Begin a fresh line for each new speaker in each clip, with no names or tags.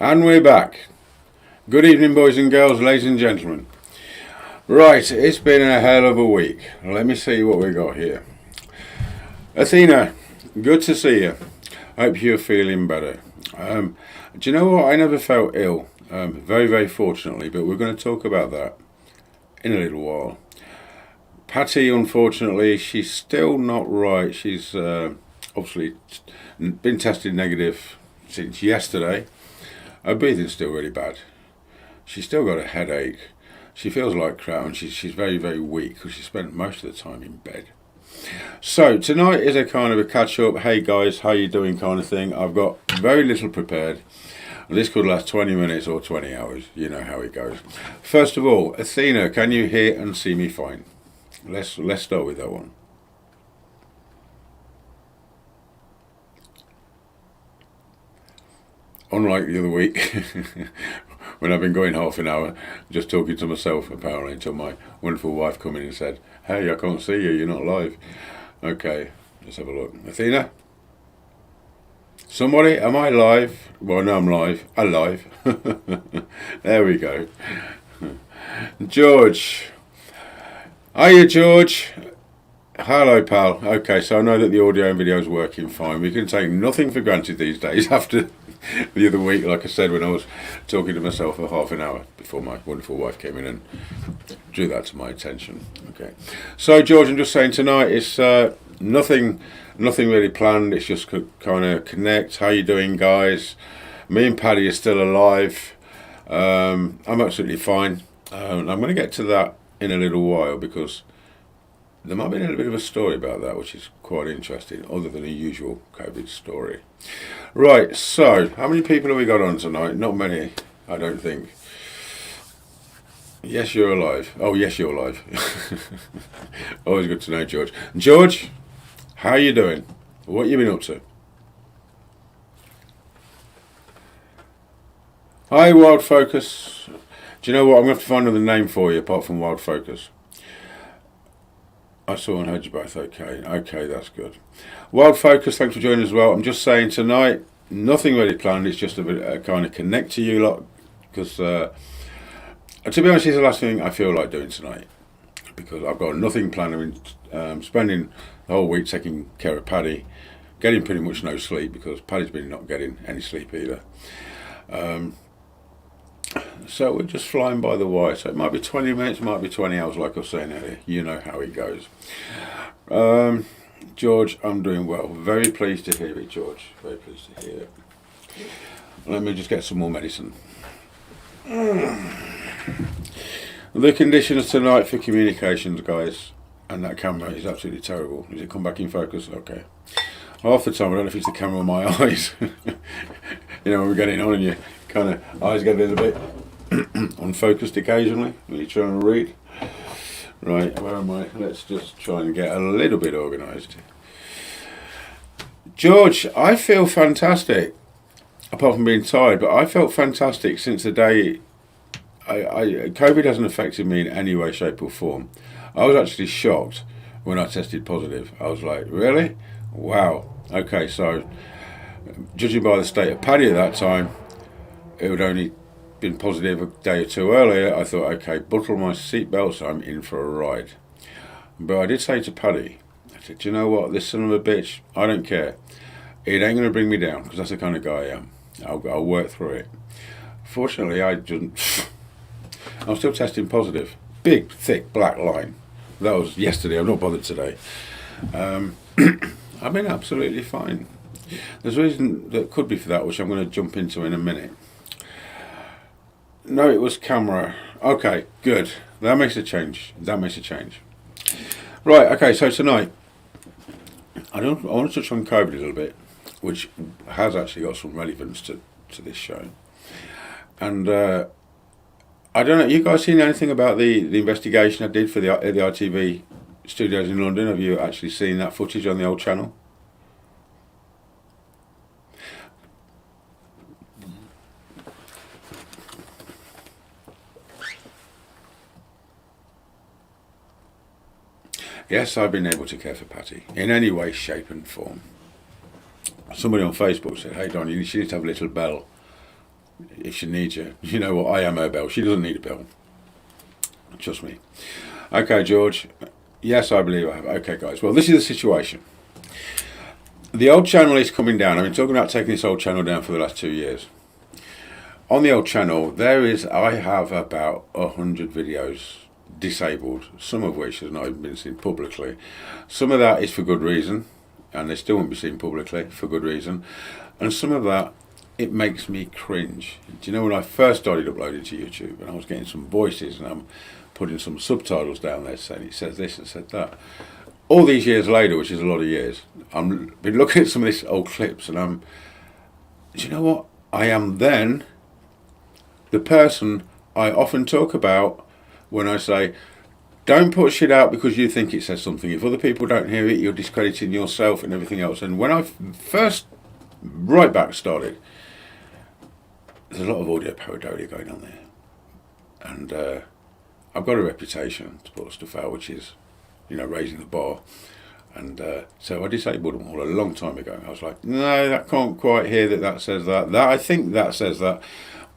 And we're back. Good evening, boys and girls, ladies and gentlemen. Right, it's been a hell of a week. Let me see what we got here. Athena, good to see you. Hope you're feeling better. Do you know what? I never felt ill, very, very fortunately, but we're going to talk about that in a little while. Patty, unfortunately, she's still not right. She's obviously been tested negative since yesterday. Her breathing's still really bad. She's still got a headache. She feels like crap, and she's very, very weak because she spent most of the time in bed. So tonight is a kind of a catch-up. Hey guys, how you doing kind of thing. I've got very little prepared. This could last 20 minutes or 20 hours. You know how it goes. First of all, Athena, can you hear and see me fine? Let's start with that one. Unlike the other week, when I've been going half an hour just talking to myself, apparently, until my wonderful wife come in and said, "Hey, I can't see you, you're not live." Okay, let's have a look. Athena? Somebody, am I live? Well, no, I'm live. Alive. There we go. George. Hiya, George. Hello, pal. Okay, so I know that the audio and video is working fine. We can take nothing for granted these days after the other week, like I said, when I was talking to myself for half an hour before my wonderful wife came in and drew that to my attention. Okay, so George, I'm just saying tonight it's nothing really planned. It's just kind of connect. How you doing, guys? Me and Paddy are still alive. I'm absolutely fine. I'm going to get to that in a little while because there might be a little bit of a story about that, which is quite interesting, other than a usual COVID story. Right, so how many people have we got on tonight? Not many, I don't think. Yes, you're alive. Oh, yes, you're alive. Always good to know, George. George, how you doing? What you been up to? Hi, Wild Focus. Do you know what? I'm going to have to find another name for you apart from Wild Focus. I saw and heard you both. Okay, that's good. Wild Focus, thanks for joining as well. I'm just saying tonight, nothing really planned. It's just a bit kind of connect to you lot because, to be honest, it's the last thing I feel like doing tonight because I've got nothing planned. I'm spending the whole week taking care of Paddy, getting pretty much no sleep because Paddy's been not getting any sleep either. So we're just flying by the wire. So it might be 20 minutes, might be 20 hours, like I was saying earlier. You know how it goes. George, I'm doing well. Very pleased to hear it, George. Very pleased to hear it. Let me just get some more medicine. The conditions tonight for communications, guys. And that camera is absolutely terrible. Does it come back in focus? Okay. Half the time, I don't know if it's the camera or my eyes. You know, when we're getting on and you kind of eyes get a little bit unfocused occasionally when you're trying to read. Right, where am I? Let's just try and get a little bit organised. George, I feel fantastic. Apart from being tired, but I felt fantastic since the day COVID hasn't affected me in any way, shape or form. I was actually shocked when I tested positive. I was like, really? Wow. Okay, so judging by the state of Paddy at that time, it would only been positive a day or two earlier. I thought, okay, buckle my seatbelts, I'm in for a ride. But I did say to Paddy, I said, do you know what, this son of a bitch, I don't care. It ain't going to bring me down, because that's the kind of guy I am. I'll work through it. Fortunately, I'm still testing positive. Big, thick, black line. That was yesterday, I'm not bothered today. I've been absolutely fine. There's a reason that could be for that, which I'm going to jump into in a minute. No, it was camera. Okay, good. That makes a change. Right, okay, so tonight, I want to touch on COVID a little bit, which has actually got some relevance to this show. And I don't know, you guys seen anything about the investigation I did for the ITV Studios in London? Have you actually seen that footage on the old channel? Yes, I've been able to care for Patty in any way, shape and form. Somebody on Facebook said, hey Don, you need to have a little bell if she needs you. You know what? I am her bell. She doesn't need a bell. Trust me. Okay, George. Yes, I believe I have. Okay, guys. Well, this is the situation. The old channel is coming down. I've been talking about taking this old channel down for the last 2 years. On the old channel, I have about 100 videos disabled, some of which has not even been seen publicly. Some of that is for good reason, and they still won't be seen publicly for good reason. And some of that, it makes me cringe. Do you know when I first started uploading to YouTube, and I was getting some voices, and I'm putting some subtitles down there saying it says this and said that. All these years later, which is a lot of years, I've been looking at some of these old clips, and do you know what? I am then the person I often talk about when I say, don't put shit out because you think it says something. If other people don't hear it, you're discrediting yourself and everything else. And when I first, right back started, there's a lot of audio pareidolia going on there. And I've got a reputation to put stuff out, which is, raising the bar. And so I disabled them all a long time ago. I was like, no, that can't quite hear that says that. I think that says that.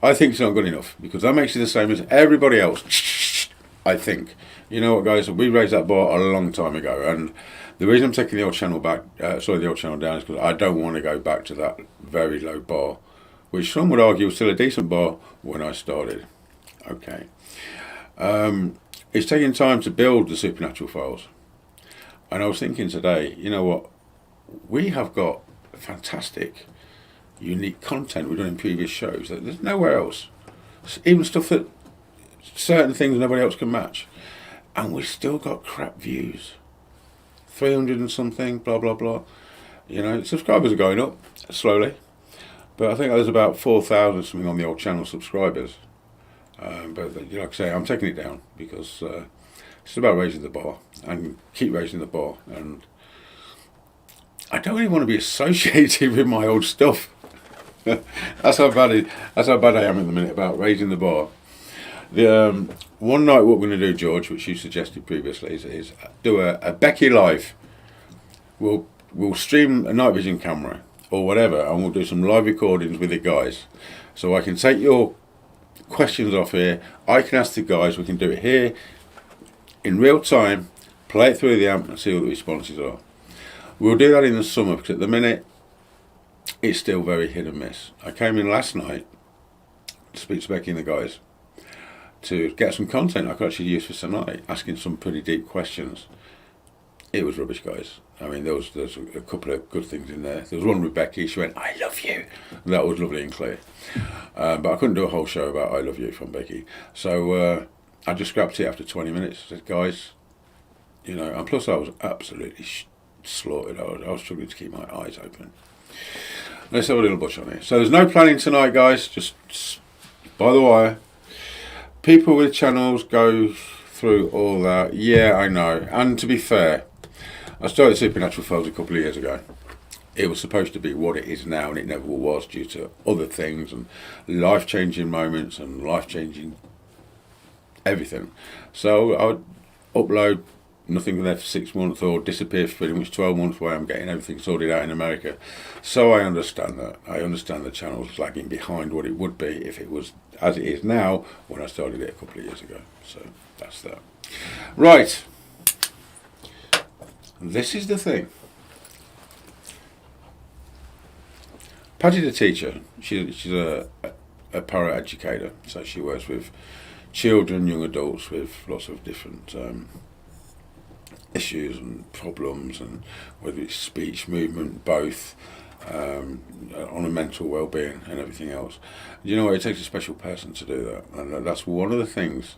I think it's not good enough because that makes you the same as everybody else. I think. You know what, guys? We raised that bar a long time ago, and the reason I'm taking the old channel down is because I don't want to go back to that very low bar, which some would argue was still a decent bar when I started. Okay. It's taking time to build the supernatural files, and I was thinking today, you know what? We have got fantastic, unique content we've done in previous shows that there's nowhere else. Even stuff that certain things nobody else can match. And we've still got crap views. 300 and something, blah, blah, blah. Subscribers are going up slowly. But I think there's about 4,000 something on the old channel subscribers. But like I say, I'm taking it down because it's about raising the bar and keep raising the bar. And I don't really want to be associated with my old stuff. That's how bad I am at the minute about raising the bar. The one night, what we're going to do, George, which you suggested previously, is do a Becky live. We'll stream a night vision camera or whatever, and we'll do some live recordings with the guys. So I can take your questions off here. I can ask the guys. We can do it here in real time. Play it through the amp and see what the responses are. We'll do that in the summer because at the minute it's still very hit and miss. I came in last night to speak to Becky and the guys to get some content I could actually use for tonight, asking some pretty deep questions. It was rubbish, guys. I mean, there's a couple of good things in there. There was one with Becky. She went, "I love you." That was lovely and clear. But I couldn't do a whole show about "I love you" from Becky. So I just scrapped it after 20 minutes. I said, guys, and plus I was absolutely slaughtered. I was struggling to keep my eyes open. Let's have a little butch on it. So there's no planning tonight, guys. Just by the wire. People with channels go through all that. Yeah, I know. And to be fair, I started Supernatural Files a couple of years ago. It was supposed to be what it is now, and it never was due to other things and life-changing moments and life-changing everything. So I would upload nothing there for 6 months or disappear for pretty much 12 months while I'm getting everything sorted out in America. So I understand that. I understand the channel's lagging behind what it would be if it was as it is now when I started it a couple of years ago. So that's that. Right. This is the thing. Patty's a teacher. She's a para-educator. So she works with children, young adults with lots of different issues and problems, and whether it's speech, movement, both, on a mental well-being and everything else. You know what, it takes a special person to do that, and that's one of the things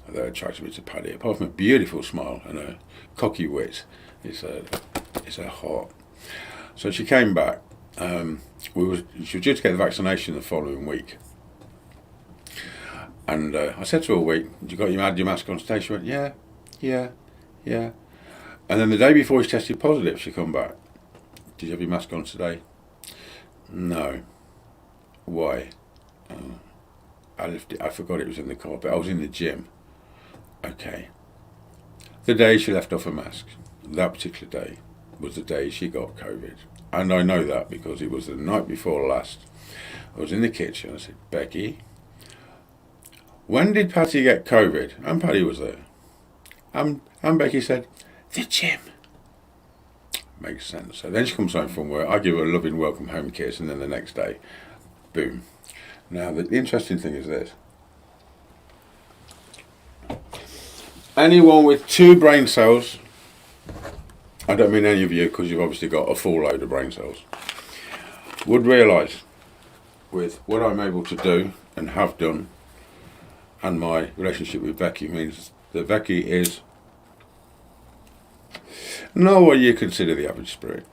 that attracted me to Paddy. Apart from a beautiful smile and a cocky wit, it's her heart. So she came back. She was due to get the vaccination the following week, and I said to her, "Wait, you had your mask on today?" She went, "Yeah." And then the day before she tested positive, she come back. "Did you have your mask on today?" "No." "Why?" I forgot it was in the car, but I was in the gym." "Okay." The day she left off her mask, that particular day, was the day she got COVID. And I know that because it was the night before last I was in the kitchen. I said, Becky, when did Patty get COVID? And Patty was there. And Becky said, the gym. Makes sense. So then she comes home from work. I give her a loving welcome home kiss, and then the next day, boom. Now, the interesting thing is this. Anyone with 2 brain cells, I don't mean any of you because you've obviously got a full load of brain cells, would realise with what I'm able to do and have done, and my relationship with Becky means that Becky is not what you consider the average spirit.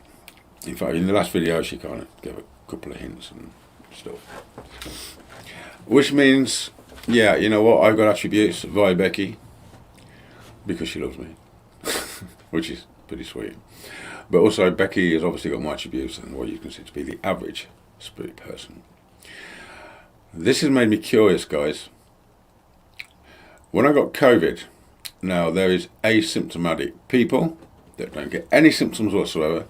In fact, in the last video she kind of gave a couple of hints and stuff. Which means, yeah, you know what, I've got attributes via Becky because she loves me, which is pretty sweet. But also Becky has obviously got my attributes and what you consider to be the average spirit person. This has made me curious, guys. When I got COVID, now there is asymptomatic people that don't get any symptoms whatsoever.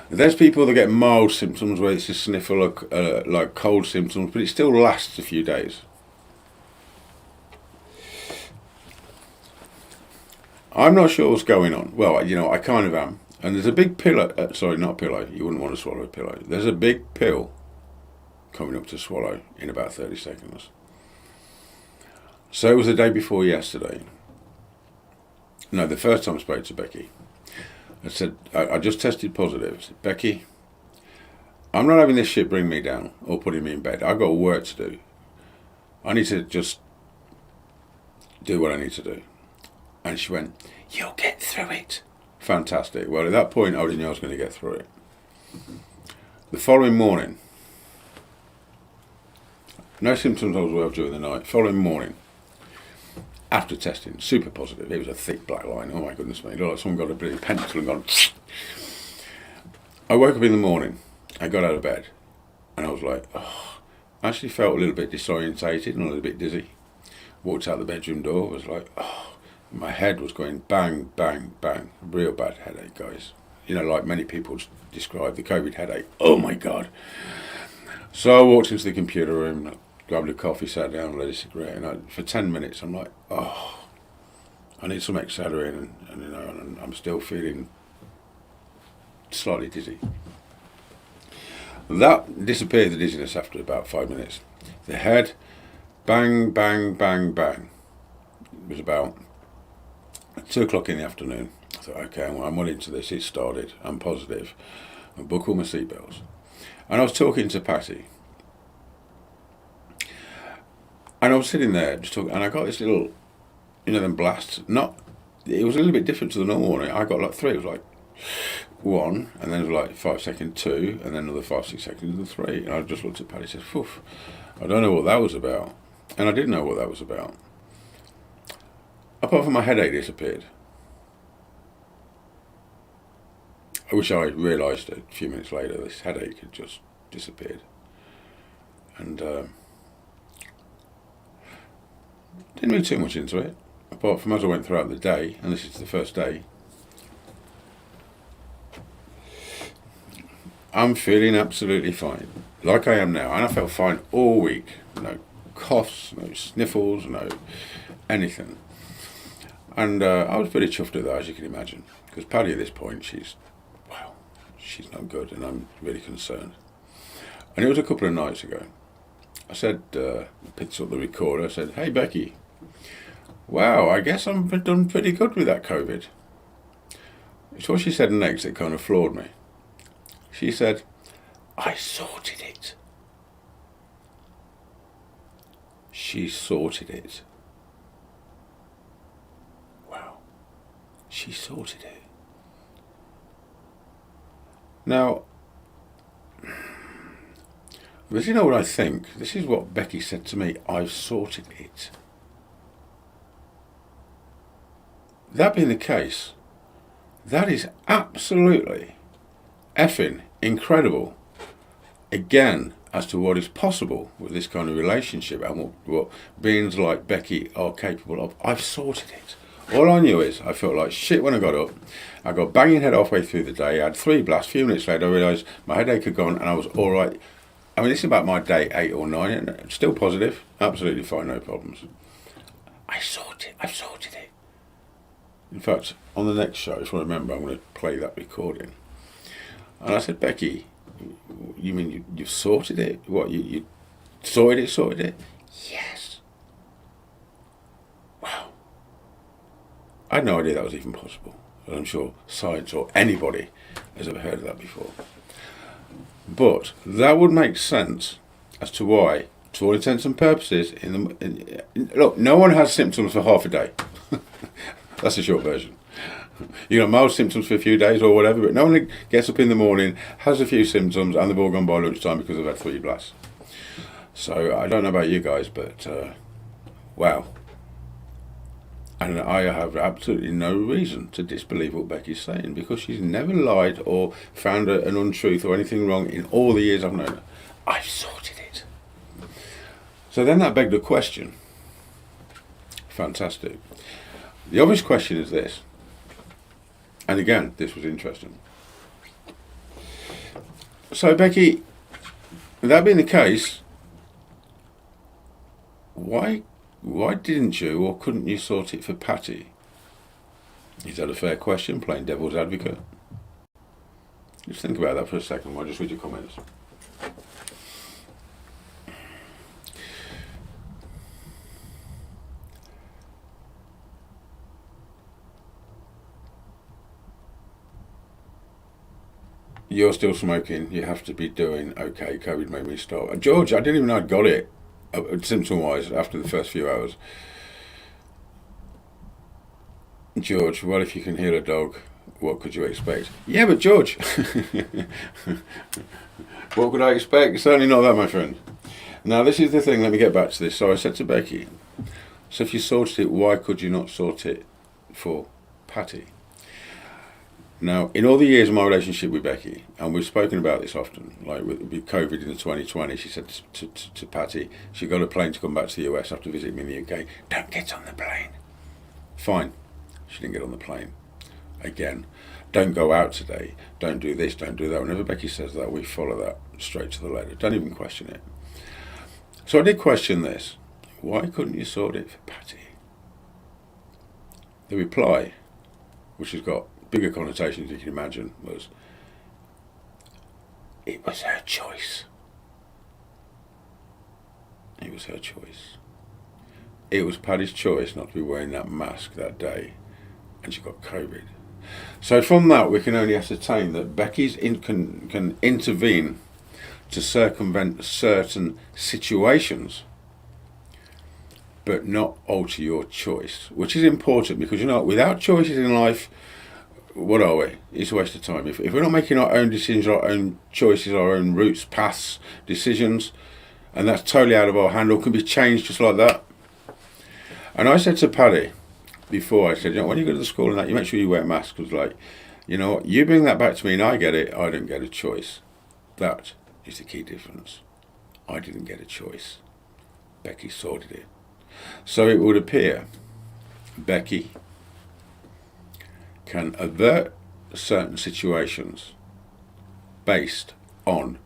There's people that get mild symptoms where it's a sniffle or like cold symptoms, but it still lasts a few days. I'm not sure what's going on. Well, you know, I kind of am. And there's a big pillow, sorry, not a pillow, you wouldn't want to swallow a pillow. There's a big pill coming up to swallow in about 30 seconds. So it was the day before yesterday. No, the first time I spoke to Becky. I said, I just tested positive. I said, Becky, I'm not having this shit bring me down or putting me in bed. I've got work to do. I need to just do what I need to do. And she went, you'll get through it. Fantastic. Well, at that point, I already knew I was going to get through it. The following morning, no symptoms I was aware of during the night. Following morning, after testing, super positive. It was a thick black line. Oh my goodness me. It looked like someone got a bloody pencil and gone. I woke up in the morning. I got out of bed. And I was like, oh. I actually felt a little bit disorientated and a little bit dizzy. Walked out the bedroom door. Was like, oh. My head was going bang, bang, bang. Real bad headache, guys. You know, like many people describe the COVID headache. Oh my God. So I walked into the computer room, grabbed a coffee, sat down, lit a cigarette, and for 10 minutes I'm like, oh, I need some Excedrin, and you know, and I'm still feeling slightly dizzy. That disappeared, the dizziness, after about 5 minutes. The head, bang, bang, bang, bang. It was about 2 o'clock in the afternoon. I thought, okay, well, I'm well into this. It started. I'm positive. I book all my seatbelts. And I was talking to Patty. And I was sitting there just talking, and I got this little, you know, them blasts. It was a little bit different to the normal one. I got like 3. It was like 1, and then it was like 5 second 2, and then another 5, 6 seconds and 3. And I just looked at Patty and said, phew, I don't know what that was about. And I didn't know what that was about. Apart from my headache disappeared. Which I realised a few minutes later, this headache had just disappeared. And didn't read too much into it, apart from as I went throughout the day, and this is the first day, I'm feeling absolutely fine, like I am now, and I felt fine all week. No coughs, no sniffles, no anything. And I was pretty chuffed at that, as you can imagine, because Paddy at this point, she's not good, and I'm really concerned. And it was a couple of nights ago. I said, picked up the recorder, I said, hey Becky, wow, I guess I'm done pretty good with that COVID. It's what she said next that kind of floored me. She said, I sorted it. She sorted it. Wow. She sorted it. Now, but you know what I think? This is what Becky said to me. I've sorted it. That being the case, that is absolutely effing incredible. Again, as to what is possible with this kind of relationship and what beings like Becky are capable of. I've sorted it. All I knew is I felt like shit when I got up. I got banging head halfway through the day. I had 3 blasts. A few minutes later, I realised my headache had gone and I was all right. I mean, this is about my day 8 or 9, and still positive, absolutely fine, no problems. I've sorted it. In fact, on the next show, if I remember, I'm going to play that recording. And I said, Becky, you mean you've sorted it? What, you sorted it? Yes. Wow. I had no idea that was even possible. And I'm sure science or anybody has ever heard of that before. But that would make sense as to why, to all intents and purposes, look, no one has symptoms for half a day. That's the short version. You know, mild symptoms for a few days or whatever, but no one gets up in the morning, has a few symptoms, and they've all gone by lunchtime because they've had 3 blasts. So I don't know about you guys, but wow. And I have absolutely no reason to disbelieve what Becky's saying, because she's never lied or found an untruth or anything wrong in all the years I've known her. I've sorted it. So then that begged a question. Fantastic. The obvious question is this. And again, this was interesting. So Becky, that being the case, why didn't you or couldn't you sort it for Patty? Is that a fair question, playing devil's advocate? Just think about that for a second. I'll just read your comments. You're still smoking. You have to be doing okay. COVID made me stop. George, I didn't even know I'd got it, symptom-wise, after the first few hours. George, well, if you can heal a dog, what could you expect? Yeah, but George, what could I expect? Certainly not that, my friend. Now, this is the thing. Let me get back to this. So I said to Becky, so if you sorted it, why could you not sort it for Patty? Now, in all the years of my relationship with Becky, and we've spoken about this often, like with COVID in the 2020, she said to Patty, she got a plane to come back to the US after visiting me in the UK. Don't get on the plane. Fine. She didn't get on the plane. Again, don't go out today. Don't do this, don't do that. Whenever Becky says that, we follow that straight to the letter. Don't even question it. So I did question this. Why couldn't you sort it for Patty? The reply, which has got bigger connotations you can imagine, was, it was her choice. It was her choice. It was Patty's choice not to be wearing that mask that day, and she got COVID. So from that, we can only ascertain that Becky's can intervene to circumvent certain situations, but not alter your choice, which is important, because, you know, without choices in life, what are we? It's a waste of time. If we're not making our own decisions, our own choices, our own routes, paths, decisions, and that's totally out of our hand or can be changed just like that. And I said to Paddy before, I said, you know, when you go to the school and that, you make sure you wear a mask. Because, like, you know what, you bring that back to me and I get it, I don't get a choice. That is the key difference. I didn't get a choice. Becky sorted it. So it would appear Becky can avert certain situations based on,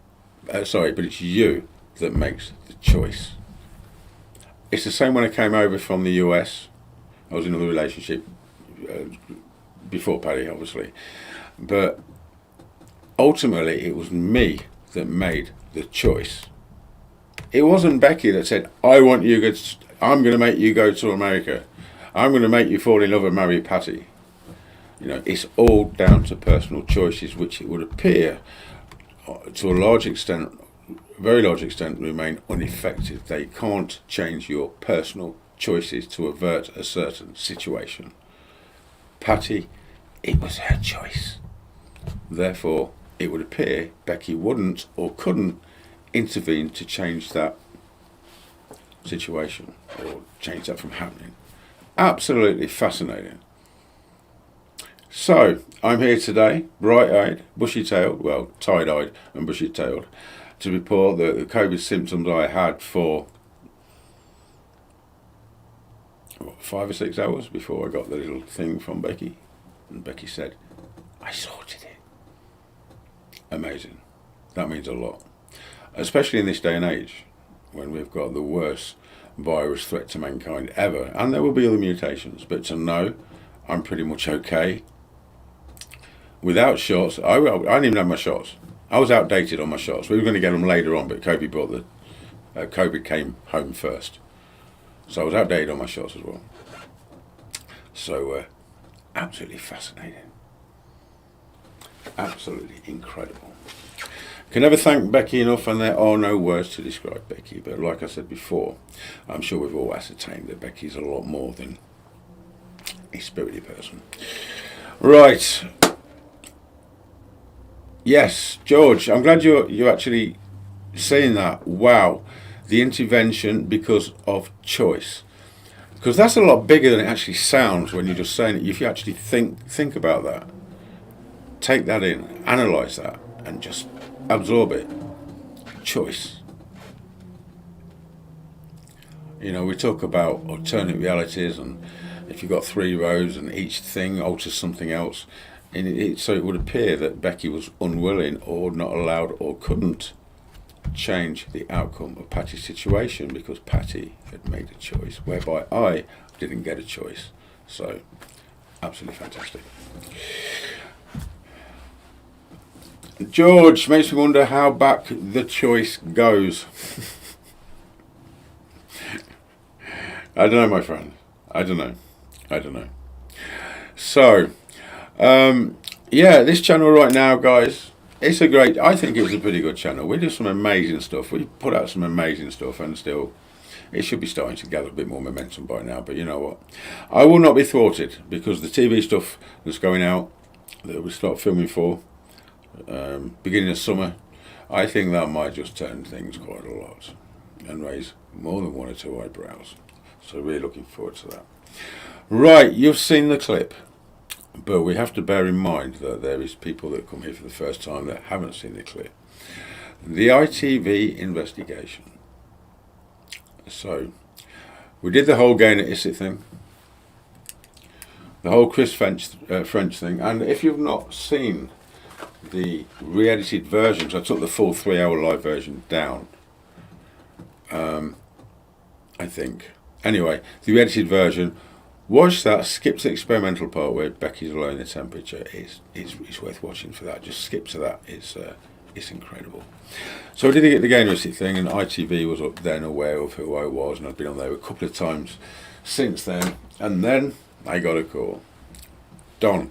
but it's you that makes the choice. It's the same when I came over from the US. I was in another relationship before Paddy, obviously, but ultimately it was me that made the choice. It wasn't Becky that said, I'm going to make you go to America. I'm going to make you fall in love and marry Patty. You know, it's all down to personal choices, which it would appear, to a large extent, very large extent, remain ineffective. They can't change your personal choices to avert a certain situation. Patty, it was her choice. Therefore, it would appear Becky wouldn't or couldn't intervene to change that situation or change that from happening. Absolutely fascinating. So, I'm here today, bright-eyed, bushy-tailed, well, tie-dyed and bushy-tailed, to report that the COVID symptoms I had for 5 or 6 hours before I got the little thing from Becky. And Becky said, I sorted it. Amazing. That means a lot. especially in this day and age, when we've got the worst virus threat to mankind ever, and there will be other mutations, but to know I'm pretty much okay without shots. I didn't even have my shots. I was outdated on my shots. We were going to get them later on, but COVID came home first, so I was outdated on my shots as well. So absolutely fascinating, absolutely incredible. Can never thank Becky enough, and there are no words to describe Becky, but like I said before, I'm sure we've all ascertained that Becky's a lot more than a spirited person. Right. Yes, George, I'm glad you're actually saying that. Wow, the intervention because of choice. Because that's a lot bigger than it actually sounds when you're just saying it. If you actually think about that, take that in, analyse that, and just absorb it. Choice. You know, we talk about alternate realities, and if you've got 3 roads and each thing alters something else, and so it would appear that Becky was unwilling or not allowed or couldn't change the outcome of Patty's situation because Patty had made a choice, whereby I didn't get a choice. So, absolutely fantastic. George makes me wonder how back the choice goes. I don't know, my friend. I don't know. So, yeah, this channel right now, guys, I think it's a pretty good channel. We do some amazing stuff. We put out some amazing stuff, and still, it should be starting to gather a bit more momentum by now. But you know what? I will not be thwarted, because the TV stuff that's going out, that we start filming for, beginning of summer, I think that might just turn things quite a lot and raise more than 1 or 2 eyebrows. So really looking forward to that. Right, you've seen the clip, but we have to bear in mind that there is people that come here for the first time that haven't seen the clip. The ITV investigation. So, we did the whole Gain at Issit thing, the whole Chris French thing, and if you've not seen the re-edited versions, I took the full 3-hour live version down, I think. Anyway, the re-edited version, watch that, skip to the experimental part where Becky's lowering the temperature. It's worth watching for that. Just skip to that. It's incredible. So I did the Gain Receipt thing, and ITV was up then aware of who I was, and I've been on there a couple of times since then. And then I got a call. Don.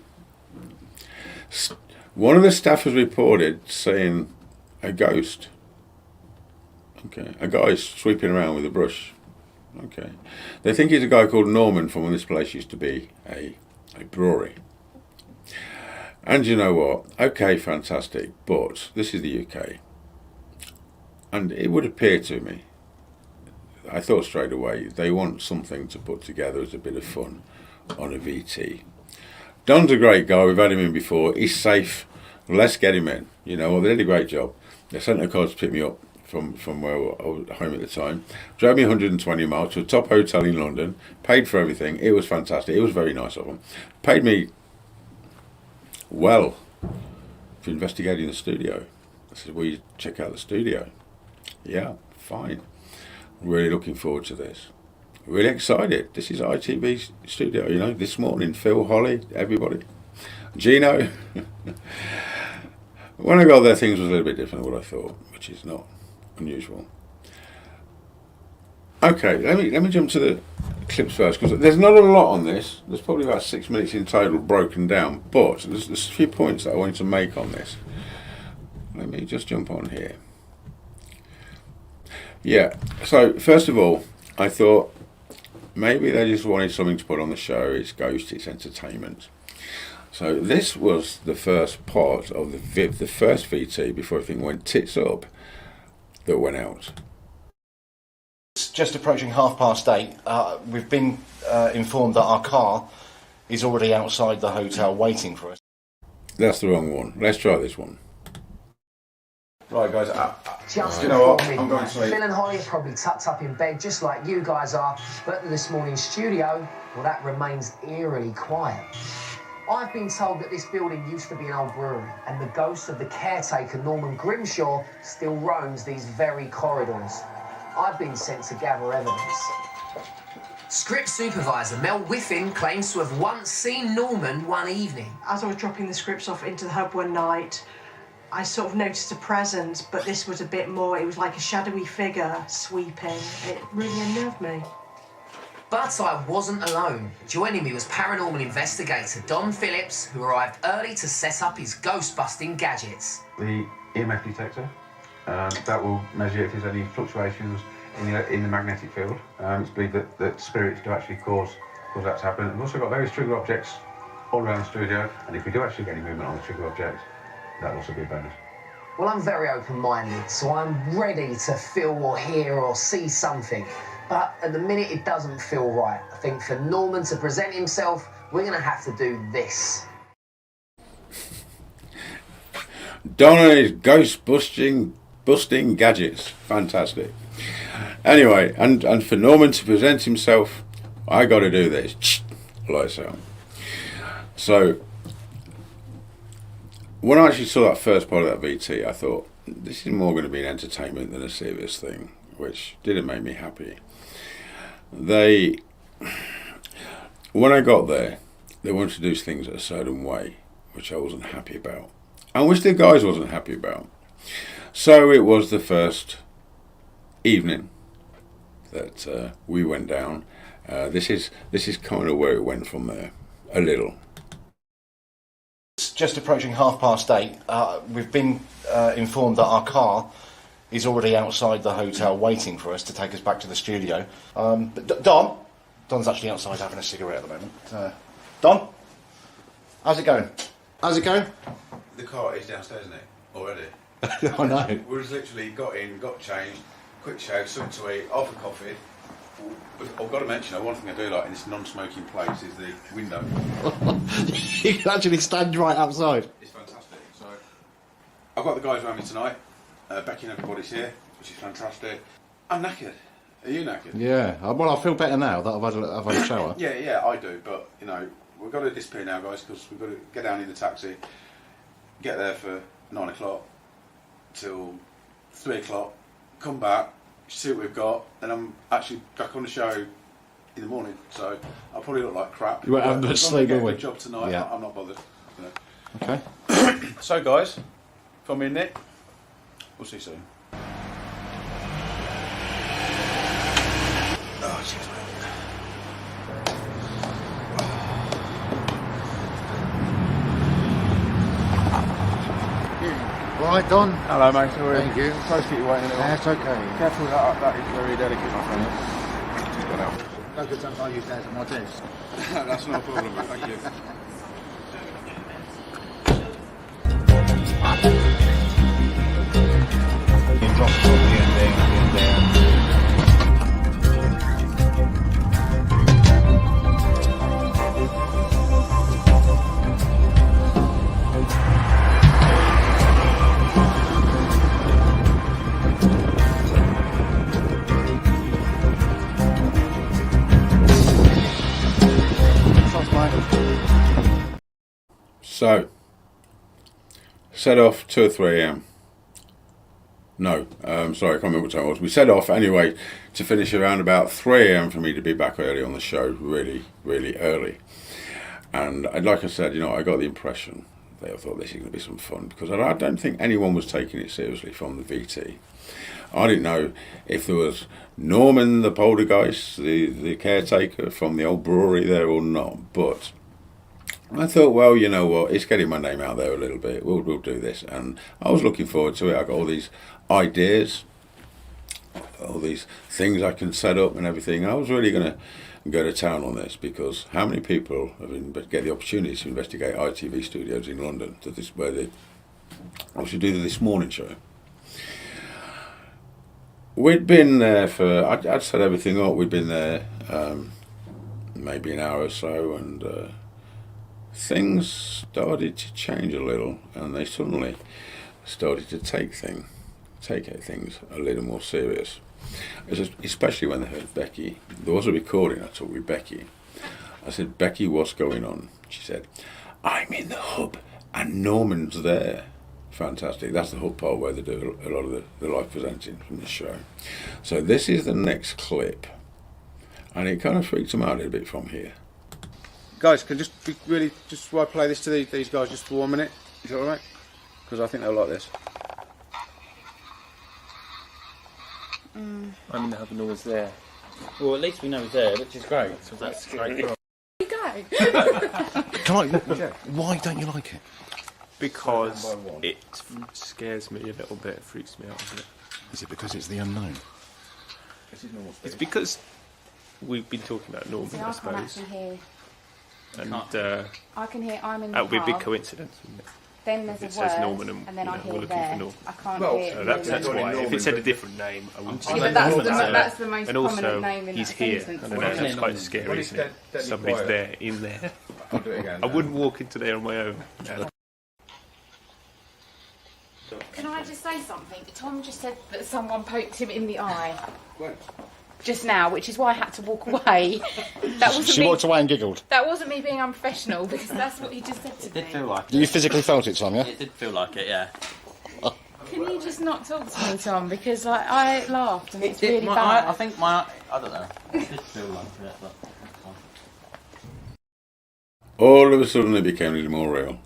One of the staff has reported saying a ghost. Okay, a guy sweeping around with a brush. Okay, they think he's a guy called Norman from when this place used to be a brewery. And you know what? Okay, fantastic, but this is the UK, and it would appear to me, I thought straight away, they want something to put together as a bit of fun on a VT. Don's a great guy. We've had him in before. He's safe. Let's get him in. You know, well, they did a great job. They sent a car to pick me up from where I was home at the time. Drove me 120 miles to a top hotel in London. Paid for everything. It was fantastic. It was very nice of them. Paid me well for investigating the studio. I said, "Will you check out the studio?" Yeah, fine. Really looking forward to this. Really excited. This is ITV Studio, you know, this morning. Phil, Holly, everybody. Gino. When I got there, things was a little bit different than what I thought, which is not unusual. Okay, let me jump to the clips first, because there's not a lot on this. There's probably about 6 minutes in total broken down, but there's a few points that I wanted to make on this. Let me just jump on here. Yeah, so first of all, I thought maybe they just wanted something to put on the show. It's ghost, it's entertainment. So this was the first part of the first VT before everything went tits up that went out.
It's just approaching 8:30. We've been informed that our car is already outside the hotel waiting for us.
That's the wrong one. Let's try this one. Right, guys,
just
you know what?
I'm
going to sleep.
Phil and Holly are probably tucked up in bed just like you guys are, but this morning's studio, well, that remains eerily quiet. I've been told that this building used to be an old brewery, and the ghost of the caretaker, Norman Grimshaw, still roams these very corridors. I've been sent to gather evidence. Script supervisor Mel Whiffin claims to have once seen Norman one evening.
As I was dropping the scripts off into the hub one night, I sort of noticed a presence, but this was a bit more, it was like a shadowy figure sweeping. It really unnerved me.
But I wasn't alone. Joining me was paranormal investigator Don Phillips, who arrived early to set up his ghost-busting gadgets.
The EMF detector, that will measure if there's any fluctuations in the magnetic field. It's believed that spirits do actually cause that to happen. We've also got various trigger objects all around the studio, and if we do actually get any movement on the trigger objects, that'll also be a bonus.
Well, I'm very open-minded, so I'm ready to feel or hear or see something. But at the minute, it doesn't feel right. I think for Norman to present himself, we're going to have to do this.
Donna's ghost-busting gadgets. Fantastic. Anyway, and for Norman to present himself, I got to do this. Lights out. So, when I actually saw that first part of that VT, I thought, this is more going to be an entertainment than a serious thing, which didn't make me happy. When I got there, they wanted to do things a certain way, which I wasn't happy about, and which the guys wasn't happy about. So it was the first evening that we went down. This is kind of where it went from there, a little.
It's just approaching 8:30. We've been informed that our car is already outside the hotel waiting for us to take us back to the studio. But Don's actually outside having a cigarette at the moment. Don, how's it going? How's it going?
The car is downstairs, isn't it? Already.
I know.
We just literally got in, got changed, quick shave, something to eat, half a coffee. I've got to mention, one thing I do like in this non-smoking place is the window.
You can actually stand right outside.
It's fantastic. So I've got the guys around me tonight. Becky and everybody's here, which is fantastic. I'm knackered. Are you knackered?
Yeah. Well, I feel better now that I've had a shower.
Yeah, I do. But you know, we've got to disappear now, guys, because we've got to get down in the taxi, get there for 9 o'clock till 3 o'clock, come back, see what we've got, and I'm actually back on the show in the morning. So I'll probably look like crap.
You won't have much sleep, will we?
Good job tonight.
Yeah.
I'm not bothered. You know.
Okay.
So, guys, from me and Nick, we'll see you soon. Oh, cheers, mate.
Right, Don.
Hello, mate. Sorry.
Thank you.
Sorry to keep you waiting a little.
That's okay.
Careful, that is very delicate, my friend. Just got out.
Don't get something I use that at my desk.
That's no problem, mate. Thank you.
You drop it on here and there, here and there.
So, set off 2 or 3 a.m. No, sorry, I can't remember what time it was. We set off anyway to finish around about 3 a.m. for me to be back early on the show, really, really early. And like I said, you know, I got the impression they thought this is going to be some fun because I don't think anyone was taking it seriously from the VT. I didn't know if there was Norman the poltergeist, the caretaker from the old brewery there or not, but I thought, well, you know what, it's getting my name out there a little bit. We'll do this. And I was looking forward to it. I got all these ideas, all these things I can set up and everything. I was really going to go to town on this because how many people get the opportunity to investigate ITV Studios in London, where they obviously do the This Morning show. We'd been there for, I'd set everything up. We'd been there maybe an hour or so, and things started to change a little, and they suddenly started to take things a little more serious. Especially when they heard Becky. There was a recording I took with Becky. I said, Becky, what's going on? She said, I'm in the hub and Norman's there. Fantastic. That's the hub part where they do a lot of the live presenting from the show. So this is the next clip, and it kind of freaks them out a little bit from here.
Guys, can just be really, just while I play this to these guys just for 1 minute? Is that alright? Because I think they'll like this.
I'm in the hub and no one's there. Well, at least we know he's there, which is great. So that's great.
Why don't you like it?
Because it scares me a little bit, it freaks me out a bit.
Is it because it's the unknown?
It's because we've been talking about Norman,
See,
I
I can't
suppose.
actually hear.
And
I can hear I'm in the
that would be a big
hub,
coincidence, wouldn't it?
then there's
If it
a
says
word,
Norman and,
then
you
I
know,
hear
we're looking
there.
for Norman.
I can't
Well,
hear
So that's
Norman.
why. If
Norman,
it said a
but-
different name, I wouldn't say
Yeah, but
that.
that's the most
And
prominent
also,
name in
he's
that
here.
sentence.
I don't know, that's quite scary,
When
isn't
it's
it?
deadly
Somebody's
quiet.
there, in there.
I'll do it again.
I wouldn't walk into there on my own.
Can I just say something? Tom just said that someone poked him in the eye. Just now, which is why I had to walk away. That wasn't
She
me.
walked away and giggled.
That wasn't me being unprofessional because that's what he just said to
It did
me.
feel like
You physically felt it, Tom, yeah?
it. Did feel like it, yeah.
Can you just not talk to me, Tom? Because I laughed and it's
It did-
really
my
bad.
eye, I think my eye, I don't know. It did feel like it, but
All of a sudden it became a little more real.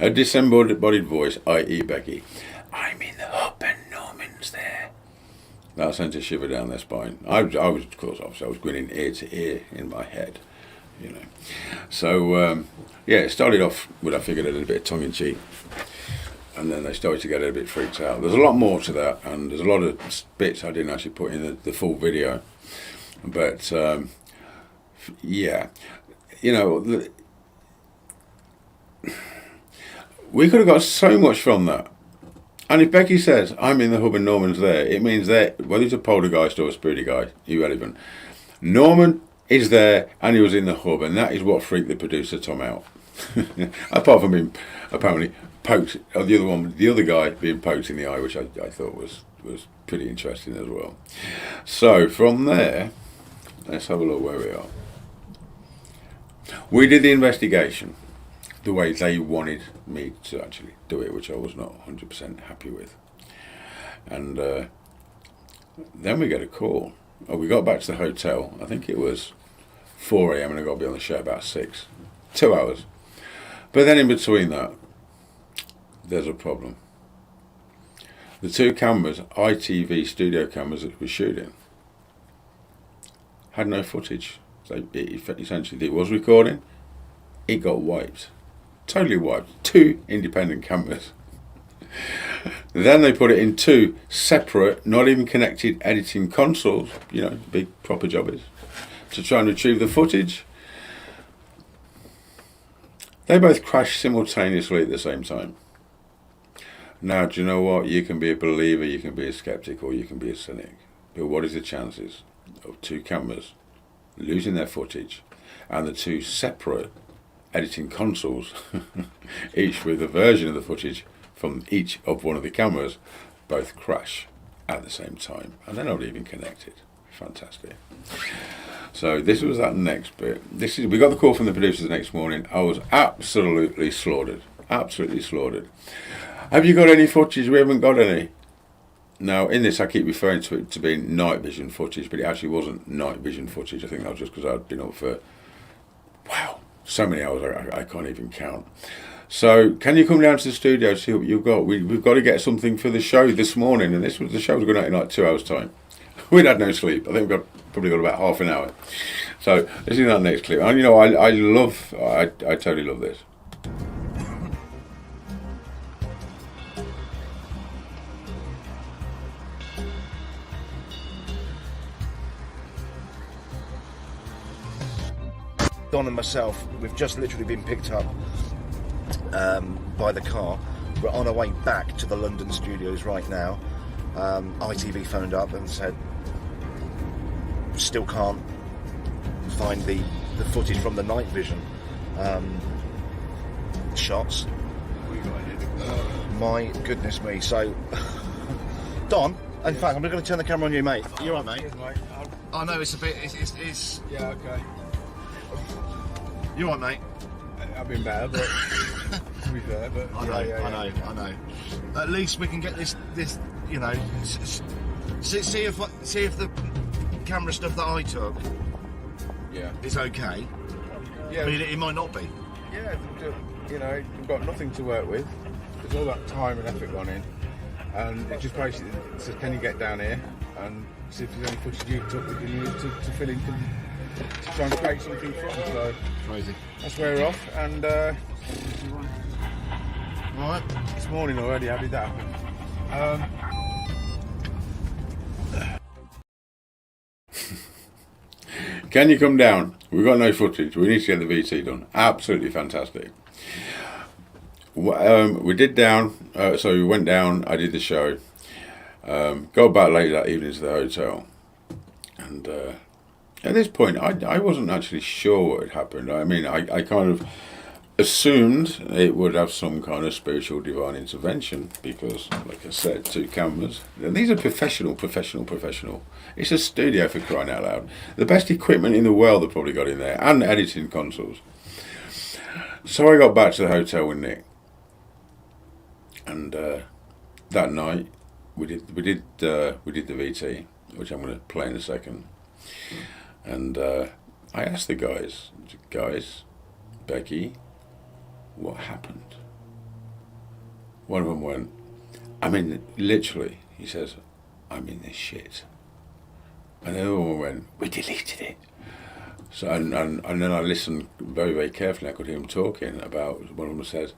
A disembodied voice, i.e. Becky. I'm in the hub and Norman's there. That sent a shiver down their spine. I was, of course, obviously, I was grinning ear to ear in my head, you know. So, yeah, it started off with, I figured, a little bit of tongue-in-cheek. And then they started to get a little bit freaked out. There's a lot more to that, and there's a lot of bits I didn't actually put in the full video. But, yeah, you know, we could have got so much from that. And if Becky says, I'm in the hub and Norman's there, it means that, whether it's a poltergeist or a spooky guy, irrelevant. Norman is there and he was in the hub, and that is what freaked the producer Tom out. Apart from being apparently poked, or the other guy being poked in the eye, which I thought was pretty interesting as well. So from there, let's have a look where we are. We did the investigation the way they wanted me to actually do it, which I was not 100% happy with. And then we get a call. Oh, we got back to the hotel. I think it was 4 a.m. and I got to be on the show about 6. 2 hours. But then in between that, there's a problem. The 2 cameras, ITV Studio cameras that we were shooting, had no footage. So essentially, it was recording. It got wiped. Totally wiped. 2 independent cameras. Then they put it in 2 separate, not even connected editing consoles, you know, big proper jobbers, to try and retrieve the footage. They both crashed simultaneously at the same time. Now, do you know what? You can be a believer, you can be a skeptic, or you can be a cynic. But what is the chances of 2 cameras losing their footage and the 2 separate editing consoles, each with a version of the footage from each of one of the cameras, both crash at the same time, and they're not even connected? Fantastic. So this was that next bit. We got the call from the producers the next morning. I was absolutely slaughtered. Absolutely slaughtered. Have you got any footage? We haven't got any. Now, in this, I keep referring to it to being night vision footage, but it actually wasn't night vision footage. I think that was just because I'd been up for, wow, so many hours I can't even count. So, can you come down to the studio to see what you've got? We've got to get something for the show this morning, and the show was going out in like 2 hours' time. We'd had no sleep. I think we've probably got about half an hour. So, let's see that next clip. And you know, I totally love this.
Don and myself, we've just literally been picked up by the car. We're on our way back to the London studios right now. ITV phoned up and said still can't find the footage from the night vision shots. My goodness me. So Don, in fact, I'm going to turn the camera on you, mate. You're right, mate. I know it's a bit. It's
Yeah, okay.
You all right, mate?
I've been better, but to be fair, but
I know. At least we can get this, you know, see if the camera stuff that I took is okay.
Yeah,
I mean, it might not be.
yeah, you know, we've got nothing to work with. There's all that time and effort gone in, and it just basically says, can you get down here and see if there's any footage you took that you need to fill in to try and create something from. So
Crazy.
that's where we're off, and
Right.
this morning already, how did that happen?
Can you come down? We've got no footage. We need to get the VT done. Absolutely fantastic. We did down, so we went down, I did the show. Got back late that evening to the hotel. And at this point, I wasn't actually sure what had happened. I mean, I kind of assumed it would have some kind of spiritual divine intervention because, like I said, 2 cameras. And these are professional. It's a studio, for crying out loud. The best equipment in the world they've probably got in there, and editing consoles. So I got back to the hotel with Nick, and that night we did the VT, which I'm going to play in a second. And I asked the guys, Becky, what happened? One of them went, I mean, literally, he says, I'm in this shit. And the other one went, we deleted it. So and then I listened very, very carefully. I could hear them talking about, one of them says,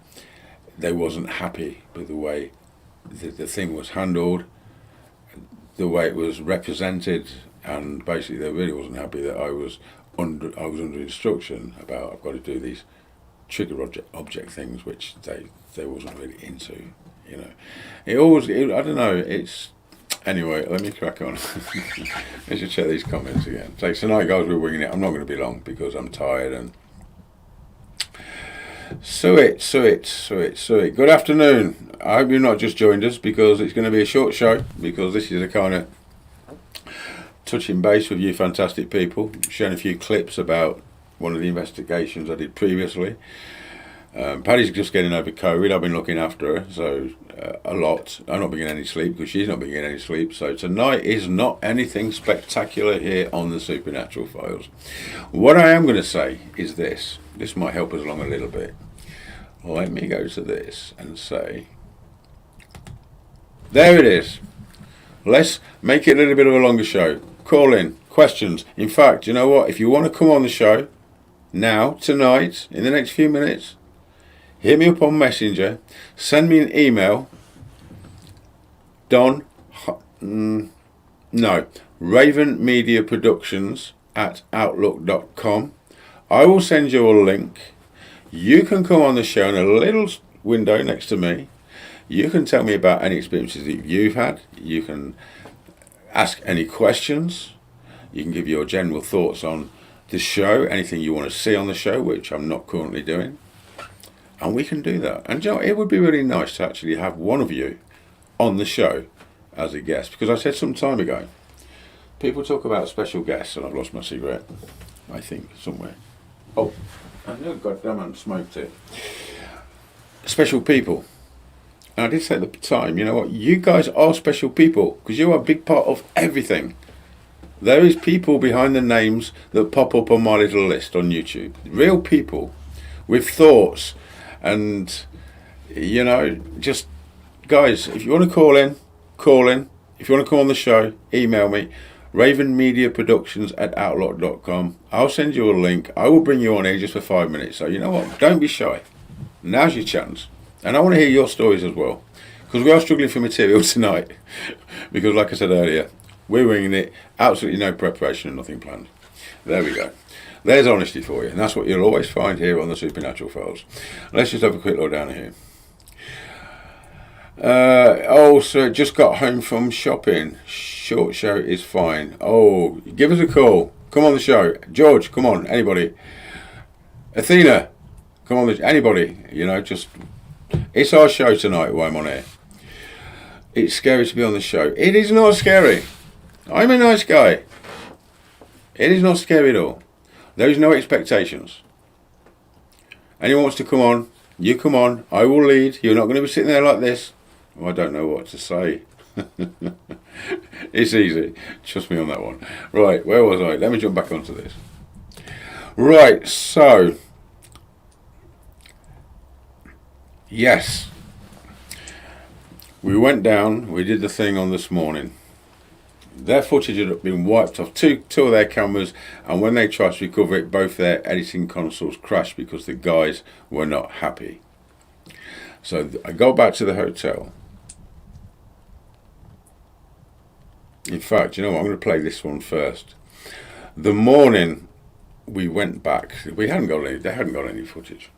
they wasn't happy with the way the thing was handled, the way it was represented, and basically they really wasn't happy that I was under instruction about I've got to do these trigger object things, which they wasn't really into, you know. I don't know, it's, anyway, let me crack on. Let's just check these comments again. So tonight, guys, we're winging it. I'm not going to be long because I'm tired and Suet. Good afternoon. I hope you've not just joined us because it's going to be a short show, because this is a kind of touching base with you fantastic people, showing a few clips about one of the investigations I did previously. Paddy's just getting over COVID. I've been looking after her, so a lot. I'm not been getting any sleep because she's not been getting any sleep. So tonight is not anything spectacular here on the Supernatural Files. What I am going to say is this. This might help us along a little bit. Let me go to this and say, there it is. Let's make it a little bit of a longer show. Call in, questions. In fact, you know what? If you want to come on the show now, tonight, in the next few minutes, hit me up on Messenger, send me an email, ravenmediaproductions@outlook.com. I will send you a link. You can come on the show in a little window next to me. You can tell me about any experiences that you've had. You can ask any questions. You can give your general thoughts on the show, anything you want to see on the show, which I'm not currently doing. And we can do that. And you know, it would be really nice to actually have one of you on the show as a guest. Because I said some time ago, people talk about special guests, and I've lost my cigarette, I think, somewhere. Oh, I know, goddamn, I smoked it. Special people. And I did say at the time, you know what, you guys are special people, because you are a big part of everything. There is people behind the names that pop up on my little list on YouTube. Real people with thoughts. And, you know, just, guys, if you want to call in. If you want to come on the show, email me, ravenmediaproductions@outlook.com. I'll send you a link. I will bring you on here just for 5 minutes. So, you know what, don't be shy. Now's your chance. And I want to hear your stories as well. Because we are struggling for material tonight. Because, like I said earlier, we're winging it. Absolutely no preparation and nothing planned. There we go. There's honesty for you, and that's what you'll always find here on the Supernatural Files. Let's just have a quick look down here. So just got home from shopping. Short show is fine. Oh, give us a call. Come on the show. George, come on. Anybody. Athena, come on. Anybody. You know, just... It's our show tonight while I'm on air. It's scary to be on the show. It is not scary. I'm a nice guy. It is not scary at all. There is no expectations. Anyone wants to come on, you come on. I will lead. You're not going to be sitting there like this. Well, I don't know what to say. It's easy. Trust me on that one. Right, where was I? Let me jump back onto this. Right, so yes, we went down. We did the thing on this morning. Their footage had been wiped off two of their cameras, and when they tried to recover it, both their editing consoles crashed because the guys were not happy. So I go back to the hotel. In fact, you know what? I'm going to play this one first. The morning we went back, they hadn't got any footage.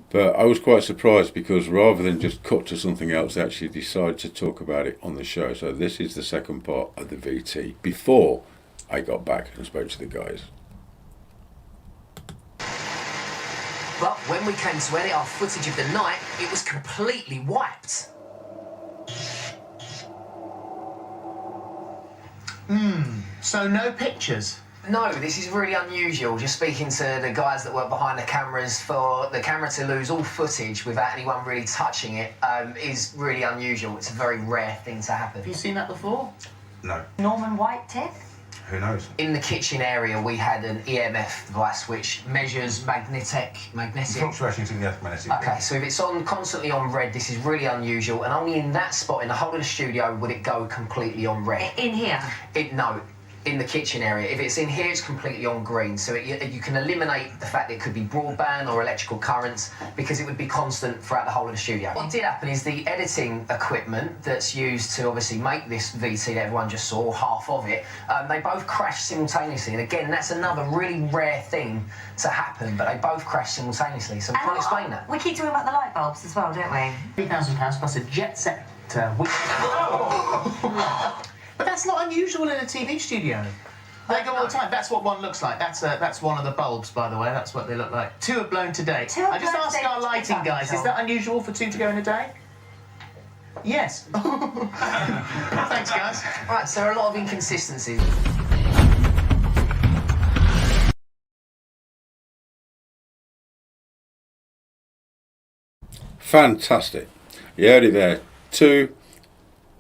But I was quite surprised because rather than just cut to something else, they actually decided to talk about it on the show. So this is the second part of the VT before I got back and spoke to the guys.
But when we came to edit our footage of the night, it was completely wiped.
So no pictures?
No, this is really unusual. Just speaking to the guys that work behind the cameras, for the camera to lose all footage without anyone really touching it is really unusual. It's a very rare thing to happen.
Have you seen that before?
No.
Norman White tip?
Who knows?
In the kitchen area, we had an EMF device which measures magnetic.
Fluctuations in the electromagnetic.
Okay, so if it's constantly on red, this is really unusual, and only in that spot in the whole of the studio would it go completely on red.
In here?
No, in the kitchen area. If it's in here, it's completely on green. So you can eliminate the fact that it could be broadband or electrical currents because it would be constant throughout the whole of the studio. What did happen is the editing equipment that's used to obviously make this VT that everyone just saw, half of it, they both crashed simultaneously. And again, that's another really rare thing to happen, but they both crashed simultaneously, so we can't explain that.
We keep talking about the light bulbs as well, don't we?
£3,000 plus a jet set. But that's not unusual in a TV studio. They go all the time. That's what one looks like. That's one of the bulbs, by the way. That's what they look like. 2 are blown today. I just asked our lighting guys, is that unusual for 2 to go in a day? Yes. Thanks, guys.
Right, so there are a lot of inconsistencies.
Fantastic. You heard it there. 2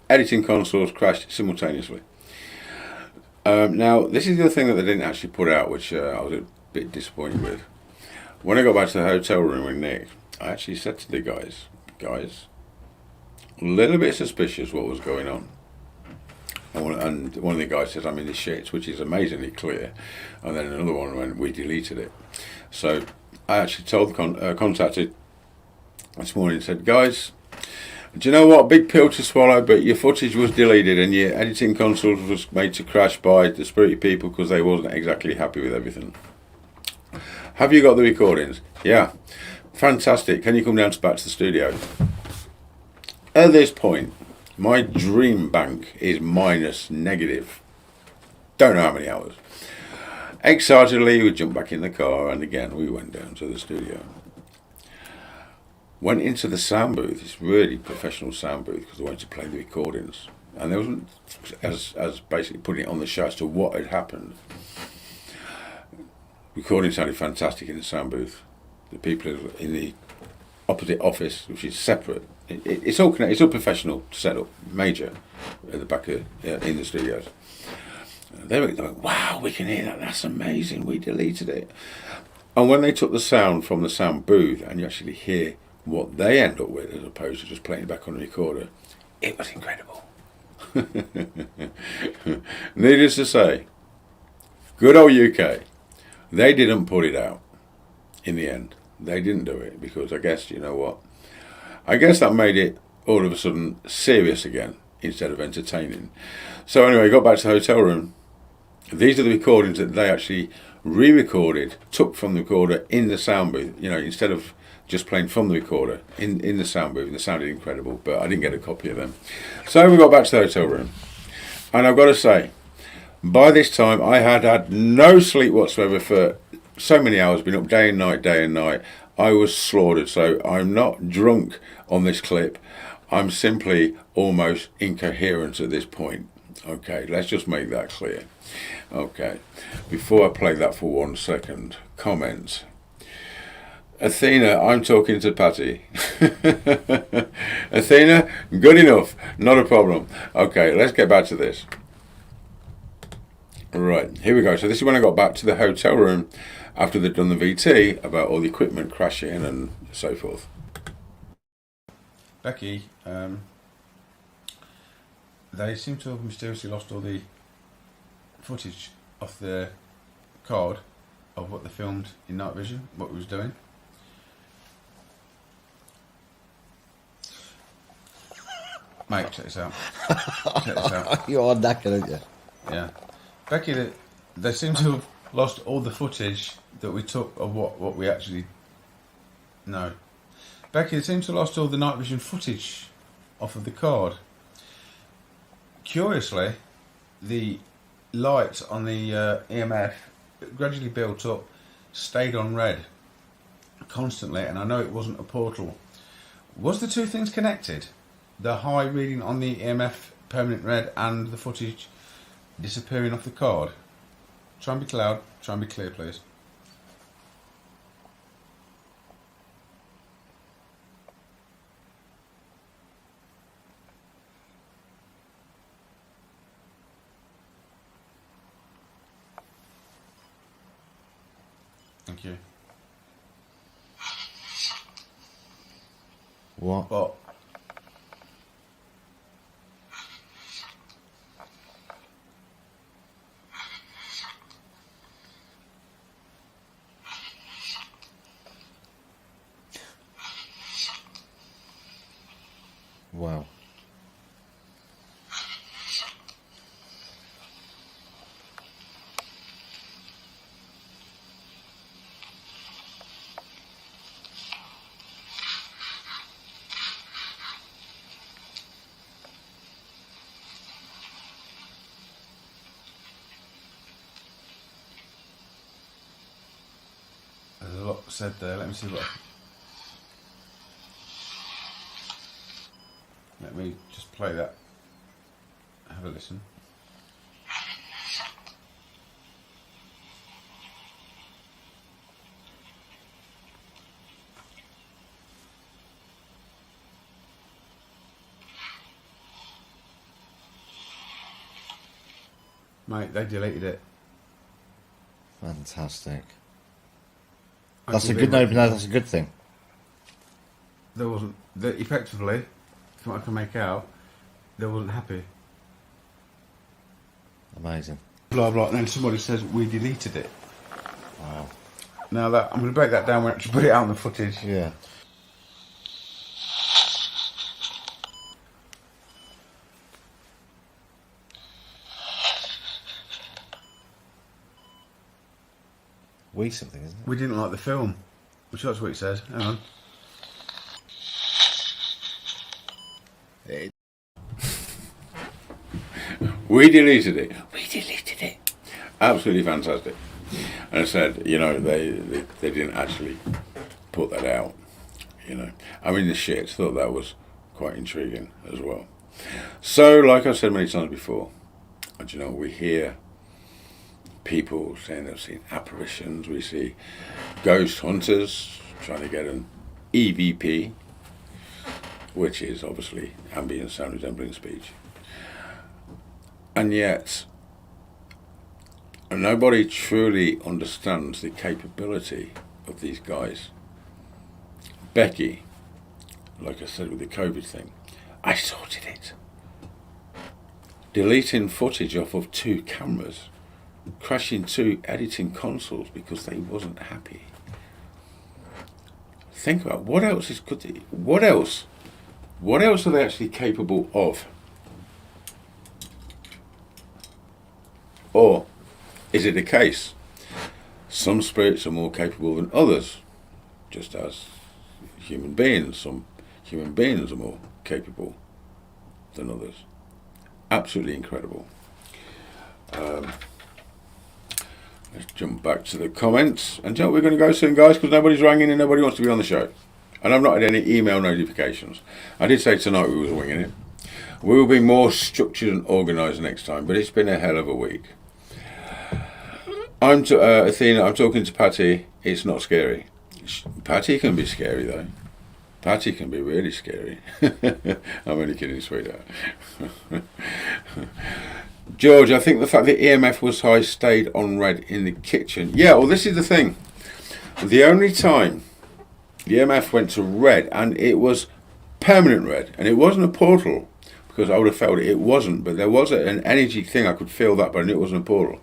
editing consoles crashed simultaneously. Now, this is the other thing that they didn't actually put out, which I was a bit disappointed with. When I got back to the hotel room with Nick, I actually said to the guys, a little bit suspicious what was going on. And one of the guys says, I'm in the shits, which is amazingly clear. And then another one went, we deleted it. So I actually told contacted this morning and said, guys, do you know what? Big pill to swallow, but your footage was deleted and your editing consoles was made to crash by the spirity people because they wasn't exactly happy with everything. Have you got the recordings? Yeah. Fantastic. Can you come down back to the studio? At this point, my dream bank is -. Don't know how many hours. Excitedly, we jumped back in the car and again we went down to the studio. Went into the sound booth. It's really professional sound booth because I wanted to play the recordings, and there wasn't as basically putting it on the show as to what had happened. Recording sounded fantastic in the sound booth. The people in the opposite office, which is separate, it's all connected. It's all professional setup, major at the back of in the studios. They were going, wow, we can hear that. That's amazing. We deleted it. And when they took the sound from the sound booth and you actually hear what they end up with as opposed to just playing it back on the recorder, it was incredible. Needless to say, good old UK, they didn't put it out in the end. They didn't do it because I guess, you know what, I guess that made it all of a sudden serious again instead of entertaining. So anyway, got back to the hotel room. These are the recordings that they actually re-recorded, took from the recorder in the sound booth, you know, instead of just playing from the recorder in the sound booth. They sounded incredible, but I didn't get a copy of them. So we got back to the hotel room, and I've got to say, by this time I had no sleep whatsoever for so many hours, been up day and night. I was slaughtered, so I'm not drunk on this clip. I'm simply almost incoherent at this point. Okay, let's just make that clear. Okay, before I play that for 1 second, comments. Athena, I'm talking to Patty. Athena, good enough. Not a problem. Okay, let's get back to this. Right, here we go. So this is when I got back to the hotel room after they'd done the VT about all the equipment crashing and so forth. Becky, they seem to have mysteriously lost all the footage off the card of what they filmed in night vision, what we was doing. Mate, check this out. Check this out.
You are knackered, aren't you?
Yeah. Becky, they seem to have lost all the footage that we took of what we actually know. Becky, they seem to have lost all the night vision footage off of the card. Curiously, the light on the EMF gradually built up, stayed on red constantly, and I know it wasn't a portal. Was the two things connected? The high reading on the EMF permanent red and the footage disappearing off the card? Try and be loud, try and be clear, please. Thank you.
What?
What?
Wow.
There's a lot said there. Let me see what. Let me just play that. Have a listen. Mate, they deleted it.
Fantastic. That's a good. No, that's a good thing.
There wasn't. Effectively, from what I can make out, they wasn't happy.
Amazing.
Blah blah. And then somebody says we deleted it.
Wow.
Now that I'm going to break that down when I actually put it out on the footage.
Yeah. We something, isn't it?
We didn't like the film, which that's what it says. Hang on. We deleted it. We deleted it. Absolutely fantastic. And I said, you know, they didn't actually put that out. You know, I mean, the shit. Thought that was quite intriguing as well. So, like I've said many times before, and you know, we hear people saying they've seen apparitions. We see ghost hunters trying to get an EVP, which is obviously ambient sound resembling speech. And yet, nobody truly understands the capability of these guys. Becky, like I said with the COVID thing, I sorted it. Deleting footage off of 2 cameras, crashing 2 editing consoles because they wasn't happy. Think about what else is good. What else are they actually capable of? Or is it a case some spirits are more capable than others, just as human beings? Some human beings are more capable than others. Absolutely incredible. Let's jump back to the comments. And we're going to go soon, guys, because nobody's ranging and nobody wants to be on the show. And I've not had any email notifications. I did say tonight we was winging it. We will be more structured and organised next time, but it's been a hell of a week. I'm to Athena, I'm talking to Patty. It's not scary. Patty can be scary though. Patty can be really scary. I'm only kidding, sweetheart. George, I think the fact that EMF was high stayed on red in the kitchen. Yeah, well, this is the thing. The only time the EMF went to red, and it was permanent red, and it wasn't a portal, because I would have felt it wasn't, but there was an energy thing, I could feel that, but I knew it wasn't a portal,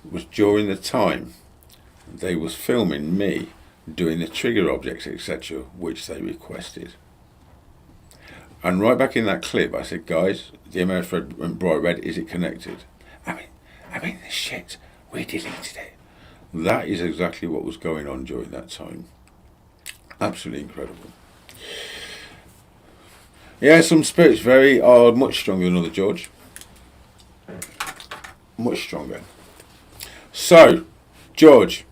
was during the time they was filming me doing the trigger objects, etc., which they requested. And right back in that clip, I said, guys, the EMF went bright red, is it connected? I mean, the shit, we deleted it. That is exactly what was going on during that time. Absolutely incredible. Yeah, some spirits are much stronger than other, George. Much stronger. So, George,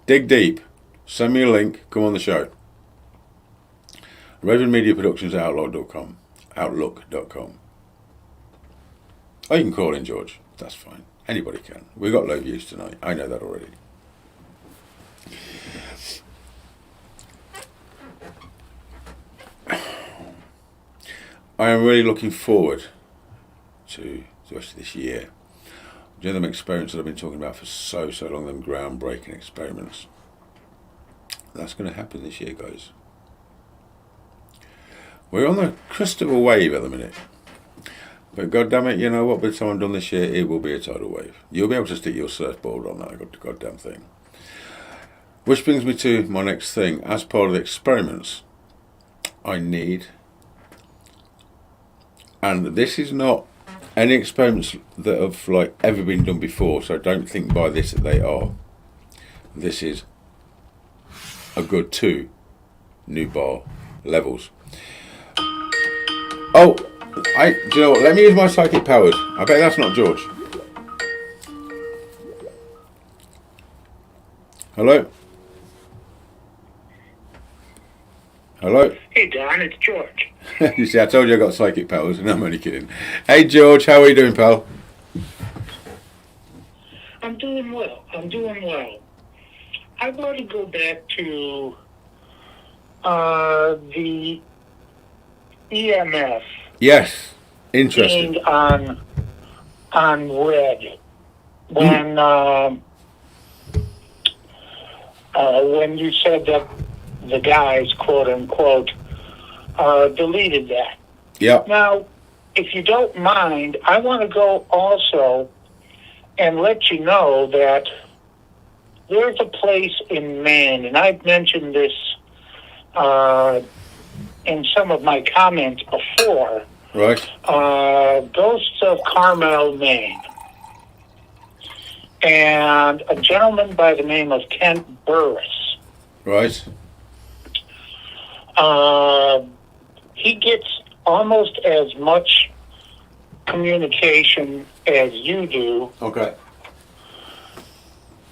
dig deep. Send me a link. Come on the show. Raven Media Productions at Outlook.com. Outlook.com. Oh, you can call in, George. That's fine. Anybody can. We got low views tonight. I know that already. I am really looking forward to the rest of this year. Doing them experiments that I've been talking about for so long, them groundbreaking experiments. That's going to happen this year, guys. We're on the crest of a wave at the minute. But God damn it, you know what? By the time I'm done this year, it will be a tidal wave. You'll be able to stick your surfboard on that goddamn thing. Which brings me to my next thing. As part of the experiments, I need... And this is not any experiments that have ever been done before, so don't think by this that they are. This is a good 2 new bar levels. Oh, do you know what? Let me use my psychic powers. I bet that's not George. Hello? Hello?
Hey, Don, it's George.
You see, I told you I got psychic powers, and I'm only kidding. Hey, George, how are you doing, pal?
I'm doing well. I want to go back to the EMF.
Yes, interesting.
Being on red when you said that the guys, quote unquote, deleted that.
Yeah.
Now, if you don't mind, I want to go also and let you know that there's a place in Maine, and I've mentioned this in some of my comments before.
Right.
Ghosts of Carmel, Maine. And a gentleman by the name of Kent Burris.
Right.
He gets almost as much communication as you do.
Okay.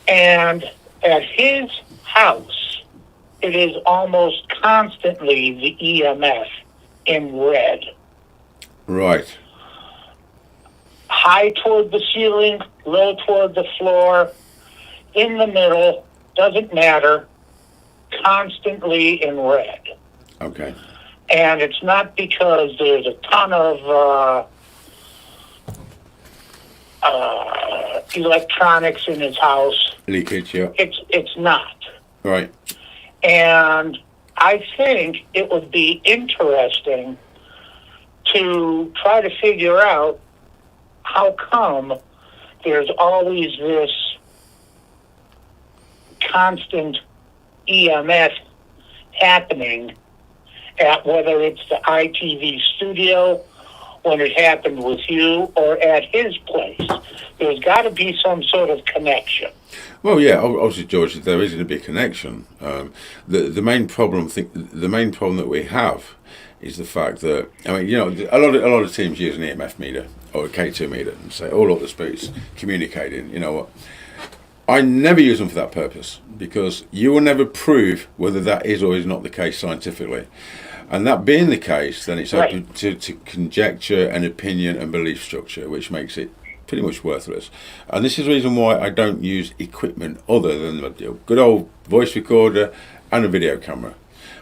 And at his house, it is almost constantly the EMF in red.
Right.
High toward the ceiling, low toward the floor, in the middle, doesn't matter, constantly in red.
Okay.
And it's not because there's a ton of electronics in his house.
Leakage, yeah.
It's not.
Right.
And I think it would be interesting to try to figure out how come there's always this constant EMF happening at whether it's the ITV Studio, when it happened with you, or at his place. There's got to be some sort of connection.
Well, yeah, obviously, George, there is going to be a connection. The main problem that we have is the fact that, I mean, you know, a lot of teams use an EMF meter or a K2 meter and say, oh, look, the spirit's communicating. You know what? I never use them for that purpose, because you will never prove whether that is or is not the case scientifically. And that being the case, then it's open to conjecture and opinion and belief structure, which makes it pretty much worthless. And this is the reason why I don't use equipment other than a good old voice recorder and a video camera.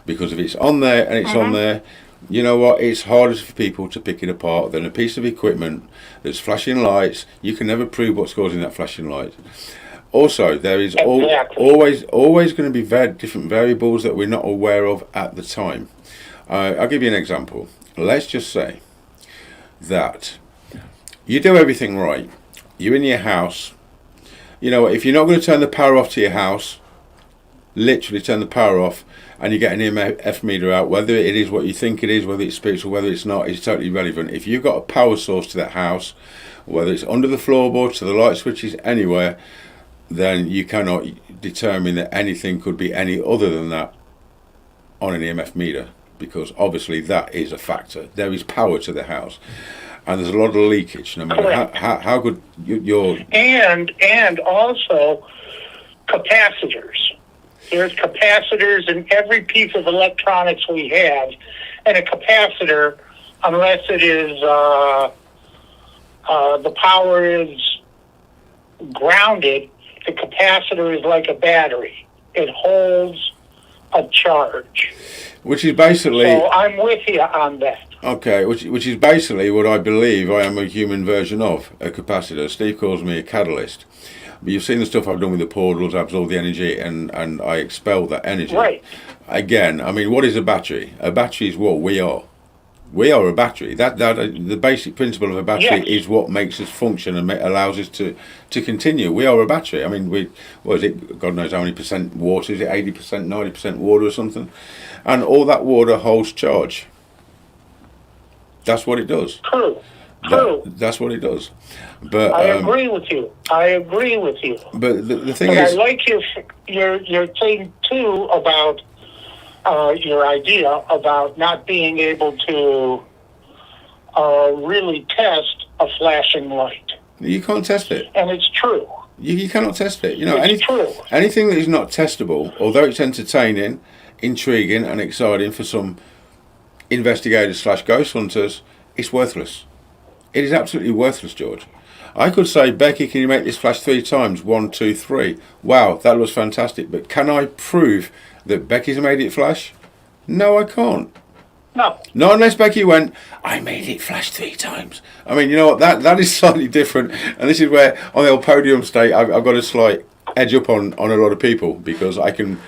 Because if it's on there and it's on there, you know what, it's harder for people to pick it apart than a piece of equipment that's flashing lights. You can never prove what's causing that flashing light. Also, there is always going to be different variables that we're not aware of at the time. I'll give you an example. Let's just say that you do everything right. You're in your house. You know, if you're not going to turn the power off to your house, literally turn the power off, and you get an EMF meter out, whether it is what you think it is, whether it's spiritual, whether it's not, is totally irrelevant. If you've got a power source to that house, whether it's under the floorboards, to the light switches, anywhere, then you cannot determine that anything could be any other than that on an EMF meter, because obviously that is a factor. There is power to the house, and there's a lot of leakage, no matter how good your...
And also capacitors. There's capacitors in every piece of electronics we have, and a capacitor, unless it is the power is grounded, the capacitor is like a battery. It holds a charge.
Which is basically...
So I'm with you on that.
Okay, which is basically what I believe I am a human version of, a capacitor. Steve calls me a catalyst. But you've seen the stuff I've done with the portals, I absorb the energy and I expel that energy.
Right.
Again, I mean, what is a battery? A battery is what we are. We are a battery. That the basic principle of a battery is what makes us function and allows us to continue. We are a battery. I mean, what is it? God knows how many percent water. Is it 80%, 90% water or something? And all that water holds charge. That's what it does.
True.
That's what it does. But
I agree with you. But
the thing is,
I like your thing too about your idea about not being able to really test a flashing light.
You can't test it.
And it's true.
You cannot test it. You know,
true.
Anything that is not testable, although it's entertaining, intriguing, and exciting for some investigators / ghost hunters, it's worthless. It is absolutely worthless, George. I could say, Becky, can you make this flash 3 times? 1, 2, 3. Wow, that was fantastic. But can I prove that Becky's made it flash? No, I can't.
No.
Not unless Becky went, I made it flash 3 times. I mean, you know what? That is slightly different. And this is where, on the old podium state, I've got a slight edge up on a lot of people, because I can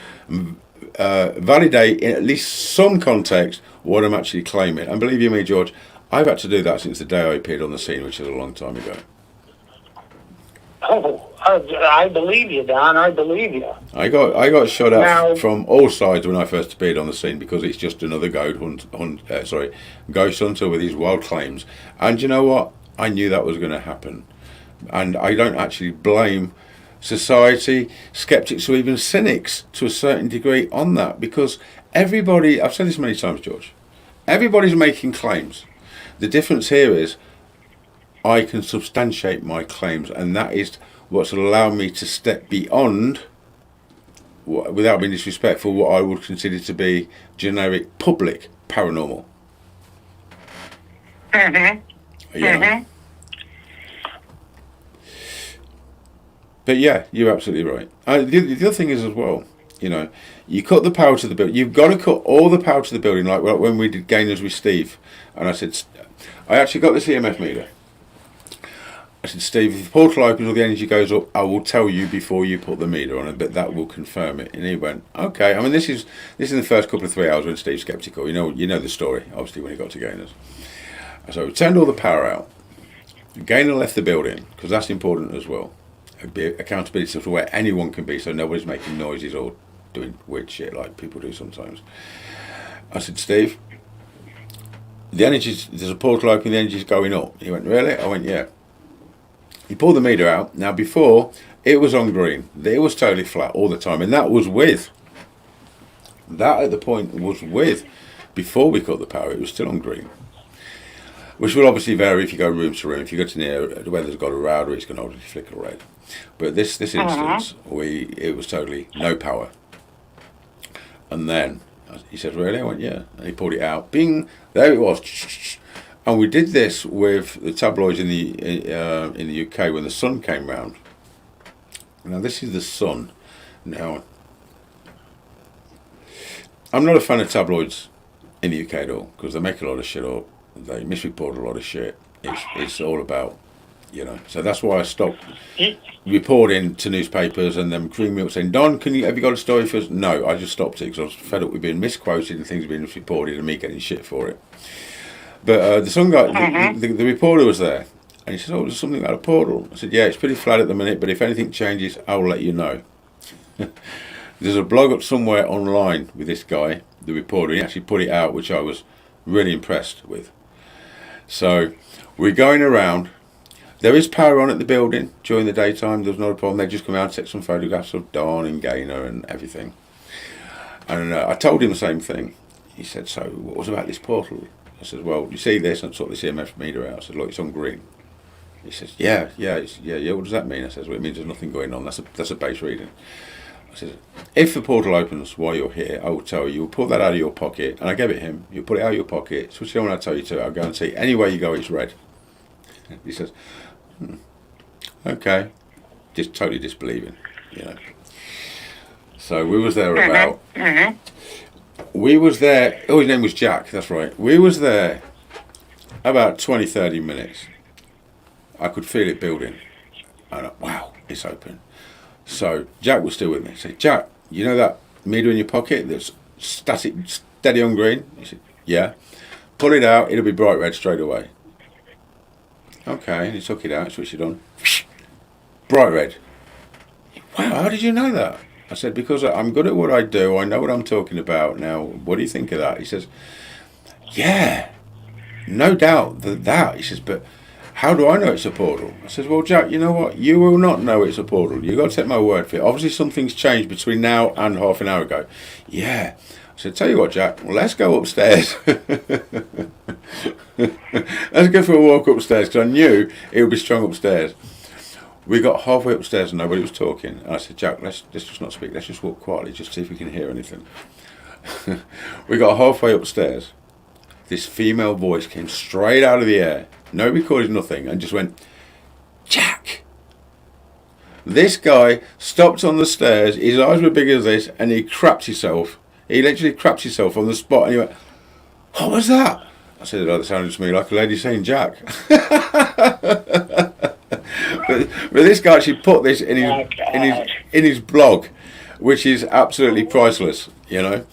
validate in at least some context what I'm actually claiming. And believe you me, George, I've had to do that since the day I appeared on the scene, which is a long time ago.
Oh, I believe you, Don. I believe you.
I got shot at from all sides when I first appeared on the scene, because it's just another ghost hunter with his wild claims. And you know what? I knew that was going to happen. And I don't actually blame society, skeptics, or even cynics to a certain degree on that, because everybody, I've said this many times, George, everybody's making claims. The difference here is I can substantiate my claims, and that is what's allowed me to step beyond, without being disrespectful, what I would consider to be generic public paranormal. Yeah. But yeah, you're absolutely right. The other thing is as well, you know, you cut the power to the building. You've got to cut all the power to the building, like when we did Gainers with Steve. And I said, I actually got this EMF meter. I said, Steve, if the portal opens or the energy goes up, I will tell you before you put the meter on it, but that will confirm it. And he went, okay. I mean, this is the first couple of 3 hours when Steve's skeptical. You know the story, obviously, when he got to Gainers. So we turned all the power out. Gainer left the building, because that's important as well. Accountability to where anyone can be, so nobody's making noises or doing weird shit like people do sometimes. I said, Steve, there's a portal open, the energy's going up. He went, really? I went, yeah. He pulled the meter out. Now before, it was on green. It was totally flat all the time, and that at the point was with, before we cut the power, it was still on green. Which will obviously vary if you go room to room. If you go to near, the weather's got a router, it's going to obviously flicker red. But this instance, it was totally no power. And then he said, really? I went, yeah. And he pulled it out. Bing! There it was. And we did this with the tabloids in the UK when the Sun came round. Now this is the Sun. Now, I'm not a fan of tabloids in the UK at all, because they make a lot of shit up. They misreport a lot of shit. It's all about, you know. So that's why I stopped reporting to newspapers and them calling me up saying, Don, have you got a story for us? No, I just stopped it because I was fed up with being misquoted and things being misreported and me getting shit for it. But the Sun guy, the reporter was there, and he said, oh, there's something about a portal. I said, yeah, it's pretty flat at the minute, but if anything changes, I'll let you know. There's a blog up somewhere online with this guy, the reporter. He actually put it out, which I was really impressed with. So we're going around. There is power on at the building during the daytime. There's not a problem. They just come out and take some photographs of Dawn and Gaynor and everything. And I told him the same thing. He said, so what was about this portal? I said, well, you see this? And sort this EMF meter out. I said, look, it's on green. He says, yeah. What does that mean? I says, well, it means there's nothing going on. That's a base reading. I said, if the portal opens while you're here, I will tell you. You'll pull that out of your pocket, and I gave it him. You put it out of your pocket, switch it on when I tell you to. I'll guarantee anywhere you go, it's red. He says, okay, just totally disbelieving, you know. So we was there about. We was there. Oh, his name was Jack. That's right. We was there about 20-30 minutes. I could feel it building. And wow, it's open. So Jack was still with me. I said, Jack, you know that meter in your pocket that's static, steady on green? He said, yeah. Pull it out, it'll be bright red straight away. Okay, and he took it out, switched it on. Bright red. Wow, how did you know that? I said, because I'm good at what I do, I know what I'm talking about. Now, what do you think of that? He says, yeah, no doubt that. He says, but how do I know it's a portal? I said, well, Jack, you know what? You will not know it's a portal. You've got to take my word for it. Obviously, something's changed between now and half an hour ago. Yeah. I said, tell you what, Jack, well, let's go upstairs. Let's go for a walk upstairs, because I knew it would be strong upstairs. We got halfway upstairs and nobody was talking. And I said, Jack, let's just not speak. Let's just walk quietly, just see if we can hear anything. We got halfway upstairs. This female voice came straight out of the air. No recording, nothing, and just went, Jack. This guy stopped on the stairs. His eyes were big as this, and he crapped himself. He literally crapped himself on the spot, and he went, what was that? I said, oh, that sounded to me like a lady saying Jack. But this guy actually put this in his blog, which is absolutely priceless, you know.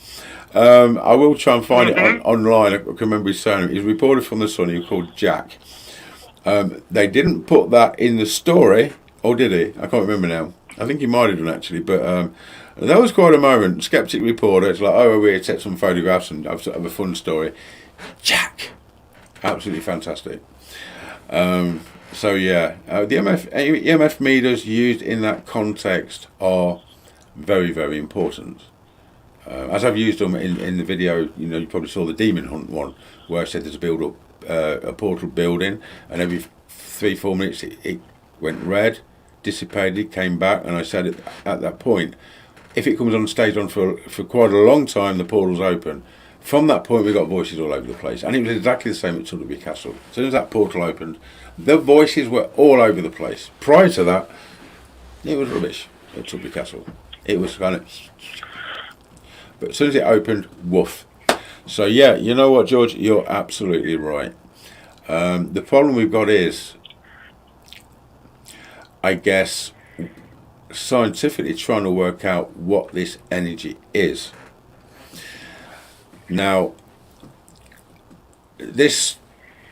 I will try and find it online. I can remember his surname. He's a reporter from the Sun. He was called Jack. They didn't put that in the story, or did he? I can't remember now. I think he might have done actually, but that was quite a moment. Skeptic reporter. It's like, oh, we're here to take some photographs and have a fun story. Jack, absolutely fantastic. So yeah, the EMF meters used in that context are very, very important. As I've used them in the video, you know, you probably saw the Demon Hunt one, where I said there's a portal building, and every 3-4 minutes it went red, dissipated, came back, and I said at that point, if it comes on, stays on for quite a long time, the portal's open. From that point, we got voices all over the place, and it was exactly the same at Tutterby Castle. As soon as that portal opened, the voices were all over the place. Prior to that, it was rubbish at Tutterby Castle. It was kind of... But as soon as it opened, woof. So yeah, you know what, George? You're absolutely right. The problem we've got is, I guess, scientifically trying to work out what this energy is. Now, this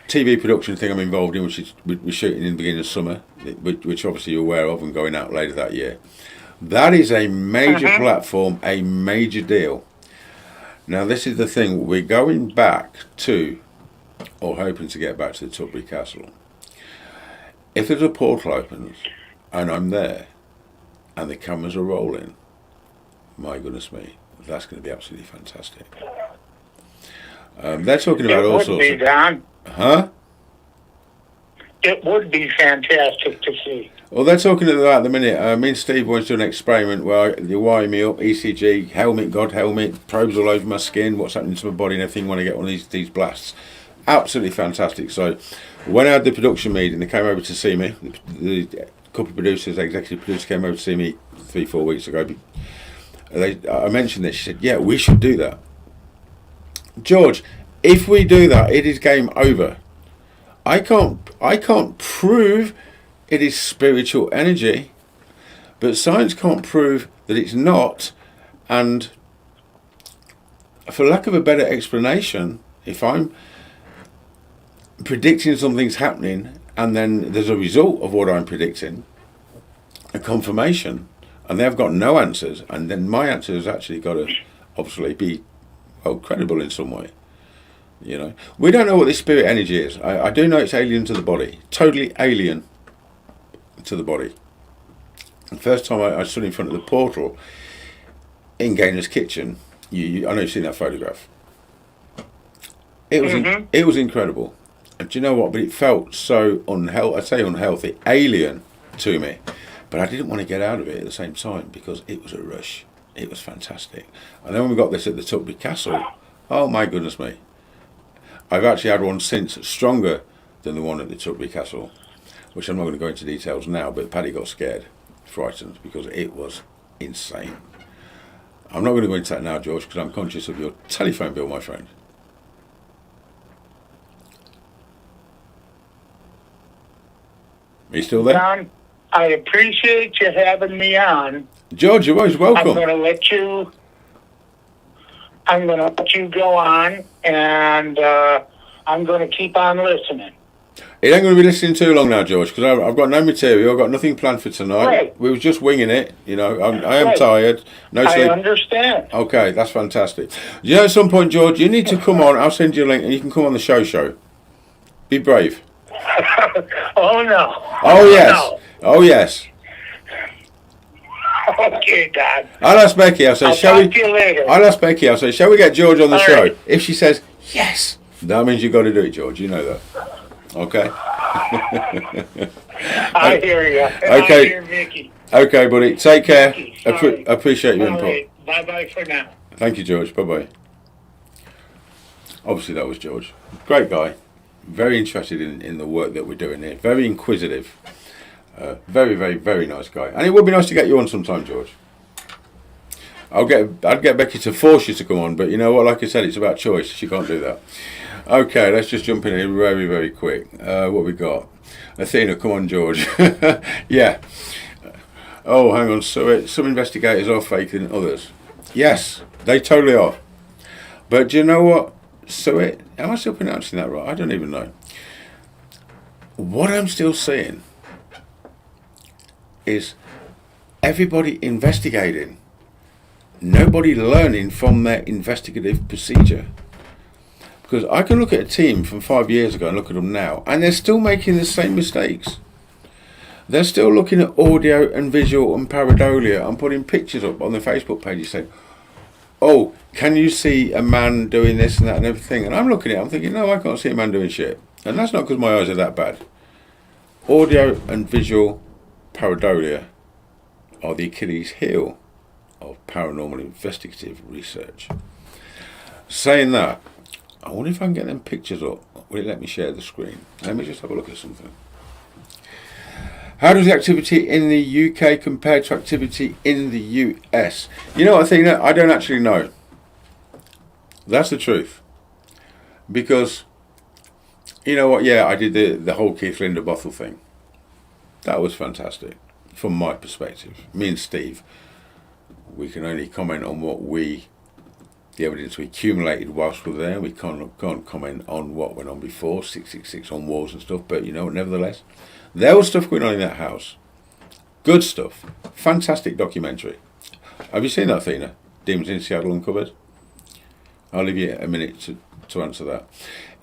TV production thing I'm involved in, which we're shooting in the beginning of summer, which obviously you're aware of, and going out later that year, that is a major platform, a major deal. Now, this is the thing. We're going back to, or hoping to get back to, the Tutterby Castle. If there's a portal opens, and I'm there, and the cameras are rolling, my goodness me, that's going to be absolutely fantastic. They're talking about all sorts of...
Don.
Huh?
It would be fantastic to see.
Well, they're talking about at the minute. Me and Steve wants to do an experiment where they wire me up, ECG, helmet, God helmet, probes all over my skin, what's happening to my body and everything when I get one of these blasts. absolutely fantastic. So when I had the production meeting, they came over to see me. The couple of producers, executive producers, came over to see me 3-4 weeks ago. I mentioned this. She said, "Yeah, we should do that, George. If we do that, it is game over. I can't prove it is spiritual energy, but science can't prove that it's not. And for lack of a better explanation, if I'm predicting something's happening and then there's a result of what I'm predicting, a confirmation, and they've got no answers, and then my answer has actually got to obviously be credible in some way. You know, we don't know what this spirit energy is. I do know it's alien to the body, totally alien to the body. The first time I stood in front of the portal in Gainer's kitchen, I know you've seen that photograph. It was it was incredible. And do you know what? But it felt so unhealthy, alien to me. But I didn't want to get out of it at the same time because it was a rush. It was fantastic. And then when we got this at the Tutby Castle, oh my goodness me. I've actually had one since stronger than the one at the Tutby Castle, which I'm not going to go into details now, but Paddy got scared, frightened, because it was insane. I'm not going to go into that now, George, because I'm conscious of your telephone bill, my friend. Are you still there?
John, I appreciate you having me on.
George, you're always welcome.
I'm going to let you go on, and I'm going to keep on listening.
It ain't going to be listening too long now, George, because I've got no material. I've got nothing planned for tonight.
Right.
We was just winging it. You know, I am tired. No sleep.
I understand.
Okay, that's fantastic. You know, at some point, George, you need to come on. I'll send you a link, and you can come on the show. Be brave.
Oh, no.
Oh, yes.
No.
Oh, yes.
Okay, Dad.
I'll ask Becky. I'll say,
I'll
shall we?
talk to you later.
I'll ask Becky. I'll say, shall we get George on the
All
show?
right.
If she says yes, that means you've got to do it, George. You know that. Okay.
I hear you.
Okay.
I hear Vicky.
Okay, buddy. Take care.
Sorry.
Appreciate your
All
input.
right. Bye-bye for now.
Thank you, George. Bye-bye. Obviously, that was George. Great guy. Very interested in the work that we're doing here. Very inquisitive. Very, very, very nice guy. And it would be nice to get you on sometime, George. I'd get Becky to force you to come on, but you know what? Like I said, it's about choice. She can't do that. Okay, let's just jump in here very, very quick. What we got? Athena, come on, George. Yeah. Oh, hang on. So some investigators are faking others. Yes, they totally are. But do you know what? Am I still pronouncing that right? I don't even know. What I'm still seeing is everybody investigating, nobody learning from their investigative procedure. Because I can look at a team from 5 years ago and look at them now, and they're still making the same mistakes. They're still looking at audio and visual and pareidolia and putting pictures up on their Facebook page saying, oh, can you see a man doing this and that and everything? And I'm looking at it, I'm thinking, no, I can't see a man doing shit. And that's not because my eyes are that bad. Audio and visual pareidolia are the Achilles heel of paranormal investigative research. Saying that, I wonder if I can get them pictures up. Will it let me share the screen? Let me just have a look at something. How does the activity in the UK compare to activity in the US? You know what, Athena? I don't actually know. That's the truth. Because, you know what, yeah, I did the whole Keith Linda Bothell thing. That was fantastic, from my perspective. Me and Steve, we can only comment on the evidence we accumulated whilst we're there. We can't comment on what went on before, 666 on walls and stuff, but you know, nevertheless, there was stuff going on in that house. Good stuff. Fantastic documentary. Have you seen that, Athena? Demons in Seattle Uncovered? I'll leave you a minute to answer that.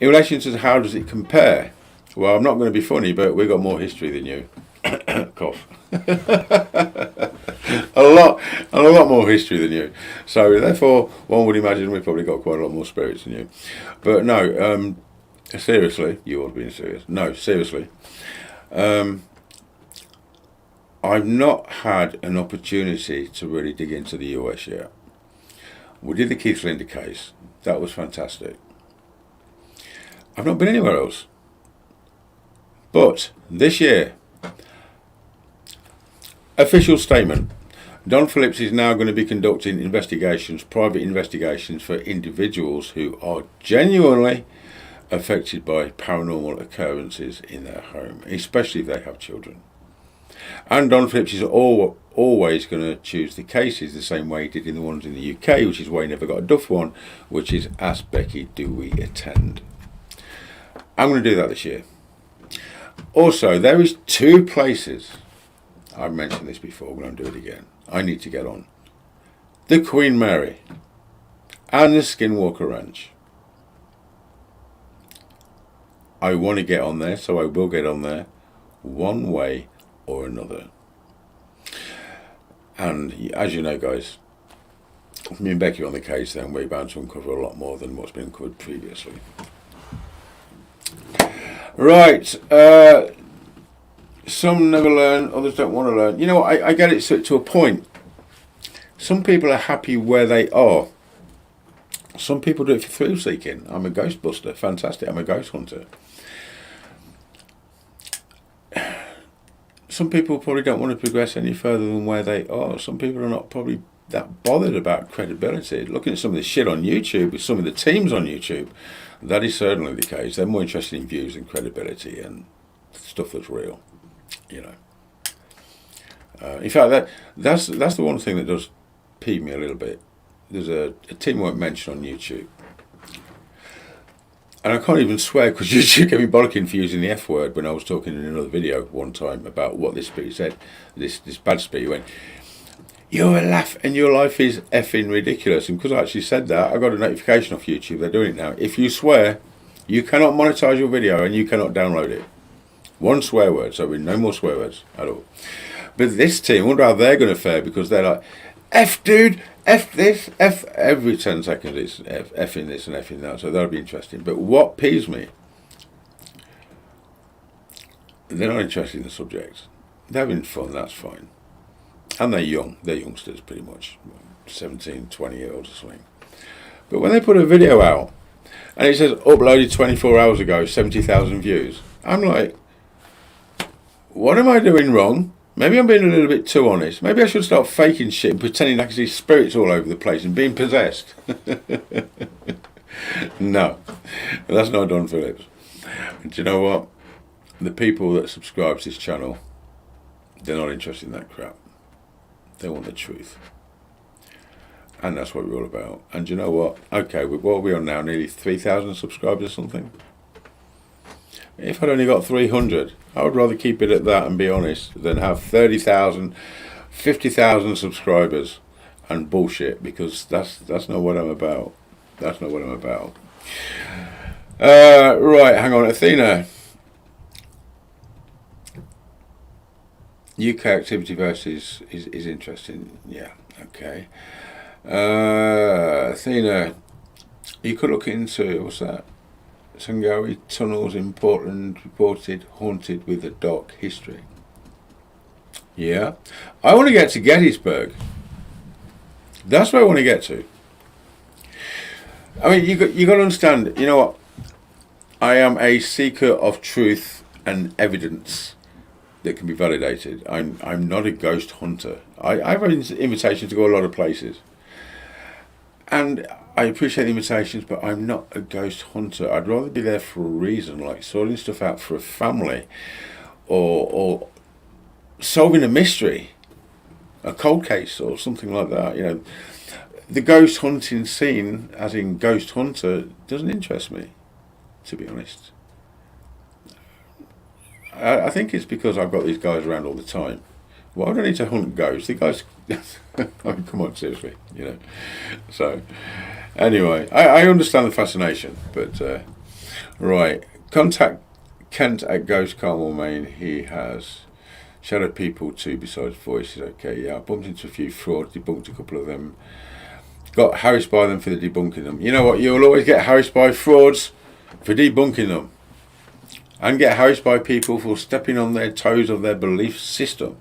In relation to how does it compare? Well, I'm not going to be funny, but we've got more history than you. Cough. a lot more history than you. So therefore, one would imagine we've probably got quite a lot more spirits than you. But no, seriously, you are being serious. No, seriously. I've not had an opportunity to really dig into the US yet. We did the Keith Linda case. That was fantastic. I've not been anywhere else. But this year, official statement. Don Phillips is now going to be conducting investigations, private investigations for individuals who are genuinely affected by paranormal occurrences in their home, especially if they have children. And Don Phillips is always going to choose the cases the same way he did in the ones in the UK, which is why he never got a Duff one, which is Ask Becky, do we attend? I'm going to do that this year. Also, there is 2 places, I've mentioned this before, but I'll do it again, I need to get on. The Queen Mary and the Skinwalker Ranch. I want to get on there, so I will get on there one way or another. And as you know, guys, me and Becky are on the case, then we're bound to uncover a lot more than what's been uncovered previously. Right, some never learn, others don't want to learn. You know what, I get it to a point. Some people are happy where they are. Some people do it for thrill seeking. I'm a ghost buster, fantastic, I'm a ghost hunter. Some people probably don't want to progress any further than where they are. Some people are not probably that bothered about credibility. Looking at some of the shit on YouTube, with some of the teams on YouTube, that is certainly the case. They're more interested in views and credibility and stuff that's real, you know. In fact, that's the one thing that does peeve me a little bit. There's a team I won't mention on YouTube. And I can't even swear because YouTube gave me bollocking for using the F word when I was talking in another video one time about what this spirit said. This bad spirit went, "You're a laugh and your life is effing ridiculous." And because I actually said that, I got a notification off YouTube. They're doing it now. If you swear, you cannot monetize your video and you cannot download it. One swear word, so no more swear words at all. But this team, I wonder how they're going to fare, because they're like, F dude, F this, F every 10 seconds it's F in this and F in that, so that'll be interesting. But what peeves me, they're not interested in the subject. They're having fun, that's fine. And they're young, they're youngsters pretty much, 17, 20 year olds or something. But when they put a video out, and it says uploaded 24 hours ago, 70,000 views, I'm like, what am I doing wrong? Maybe I'm being a little bit too honest. Maybe I should start faking shit and pretending I can see spirits all over the place and being possessed. No, that's not Don Phillips. And do you know what? The people that subscribe to this channel, they're not interested in that crap. They want the truth. And that's what we're all about. And do you know what? Okay, what are we on now? Nearly 3,000 subscribers or something? If I'd only got 300, I would rather keep it at that and be honest than have 30,000, 50,000 subscribers and bullshit, because that's not what I'm about. That's not what I'm about. Right, hang on, Athena. UK activity versus is interesting. Yeah, okay. Athena, you could look into, what's that? Sangawi tunnels in Portland reported haunted with a dark history. Yeah, I want to get to Gettysburg. That's where I want to get to. I mean, you got to understand. You know what? I am a seeker of truth and evidence that can be validated. I'm not a ghost hunter. I have an invitation to go a lot of places, and I appreciate the invitations, but I'm not a ghost hunter. I'd rather be there for a reason, like sorting stuff out for a family, or solving a mystery, a cold case, or something like that. You know, the ghost hunting scene, as in ghost hunter, doesn't interest me, to be honest. I think it's because I've got these guys around all the time. Why would I need to hunt ghosts? The guys, I mean, come on, seriously, you know. So, anyway, I understand the fascination, but right. Contact Kent at Ghost Carmel, Maine. He has shadowed people too, besides voices. Okay, yeah, I bumped into a few frauds, debunked a couple of them. Got harassed by them for the debunking them. You know what? You'll always get harassed by frauds for debunking them, and get harassed by people for stepping on their toes of their belief system.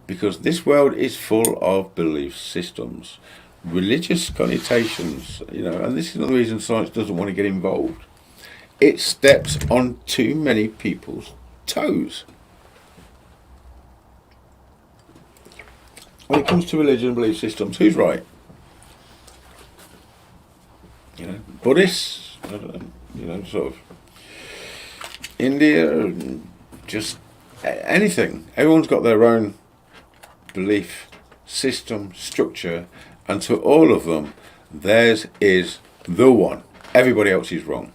Because this world is full of belief systems, religious connotations, you know, and this is another reason science doesn't want to get involved. it steps on too many people's toes. When it comes to religion and belief systems, who's right? You know, Buddhists, you know, sort of India, just anything. Everyone's got their own belief system, structure, and to all of them, theirs is the one. Everybody else is wrong.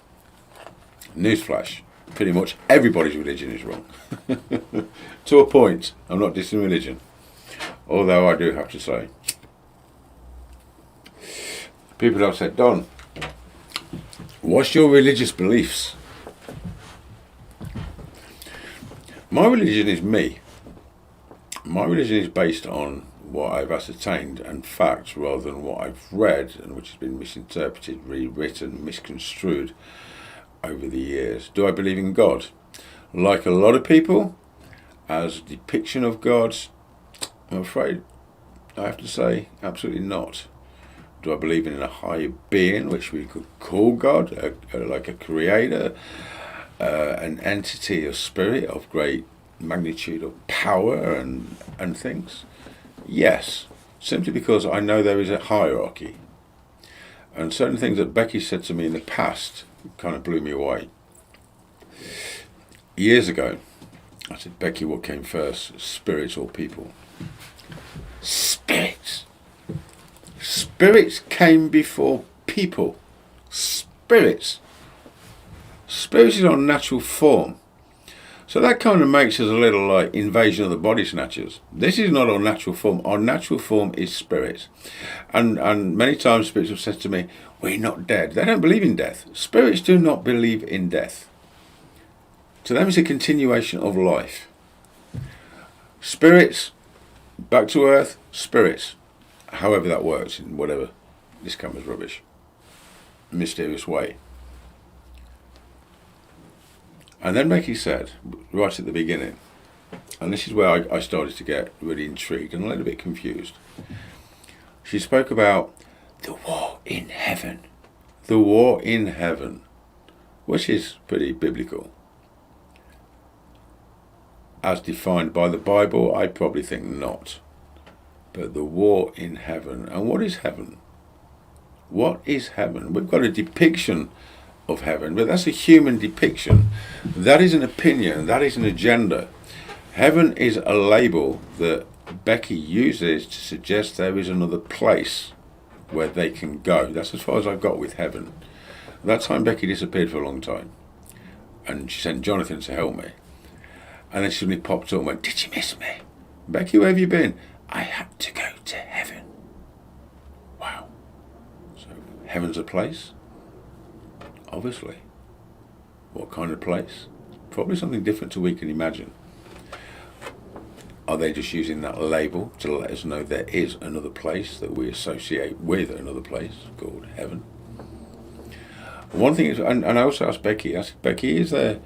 Newsflash, pretty much everybody's religion is wrong. To a point. I'm not dissing religion. Although I do have to say, people have said, Don, what's your religious beliefs? My religion is me. My religion is based on what I've ascertained and facts rather than what I've read and which has been misinterpreted, rewritten, misconstrued over the years. Do I believe in God? Like a lot of people, as a depiction of God, I'm afraid I have to say absolutely not. Do I believe in a higher being, which we could call God, like a creator, an entity, a spirit of great magnitude of power and things? Yes, simply because I know there is a hierarchy. And certain things that Becky said to me in the past kind of blew me away. Years ago, I said, Becky, what came first, spirits or people? Spirits. Spirits came before people. Spirits. Spirits is on natural form. So that kind of makes us a little like Invasion of the Body Snatchers. This is not our natural form. Our natural form is spirits. And many times spirits have said to me, we're not dead. They don't believe in death. Spirits do not believe in death. To them it's a continuation of life. Spirits, back to earth, spirits. However that works, in whatever, this camera's rubbish, mysterious way. And then Becky said, right at the beginning, and this is where I started to get really intrigued and a little bit confused. She spoke about the war in heaven. The war in heaven, which is pretty biblical. As defined by the Bible, I probably think not. But the war in heaven. And what is heaven? What is heaven? We've got a depiction of heaven, but that's a human depiction. That is an opinion. That is an agenda. Heaven is a label that Becky uses to suggest there is another place where they can go. That's as far as I've got with heaven. At that time, Becky disappeared for a long time. And she sent Jonathan to help me. And then she suddenly popped up and went, did you miss me? Becky, where have you been? I had to go to heaven. Wow. So heaven's a place? Obviously. What kind of place? Probably something different to we can imagine. Are they just using that label to let us know there is another place that we associate with another place called heaven? One thing is, and I also asked Becky, Becky, is there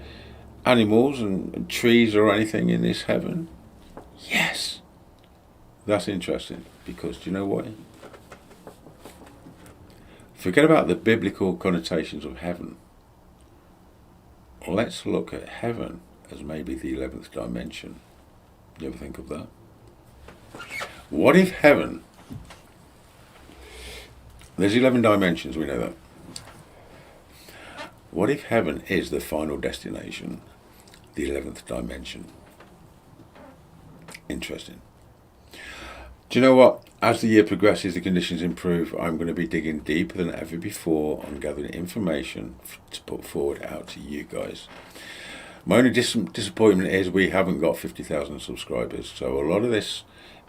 animals and trees or anything in this heaven? Yes. That's interesting, because do you know what? Forget about the biblical connotations of heaven. Let's look at heaven as maybe the 11th dimension. You ever think of that? What if heaven... There's 11 dimensions, we know that. What if heaven is the final destination, the 11th dimension? Interesting. Do you know what? As the year progresses, the conditions improve. I'm going to be digging deeper than ever before on gathering information to put forward out to you guys. My only disappointment is we haven't got 50,000 subscribers, so a lot of this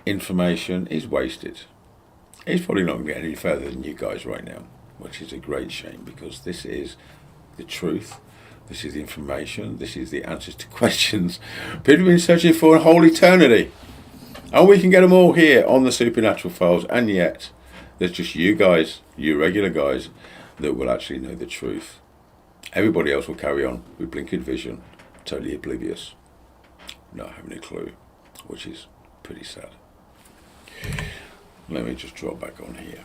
information is wasted. It's probably not going to get any further than you guys right now, which is a great shame, because this is the truth, this is the information, this is the answers to questions people have been searching for a whole eternity. And we can get them all here on the Supernatural Files, and yet there's just you guys, you regular guys, that will actually know the truth. Everybody else will carry on with blinkered vision, totally oblivious, not having a clue, which is pretty sad. Let me just drop back on here.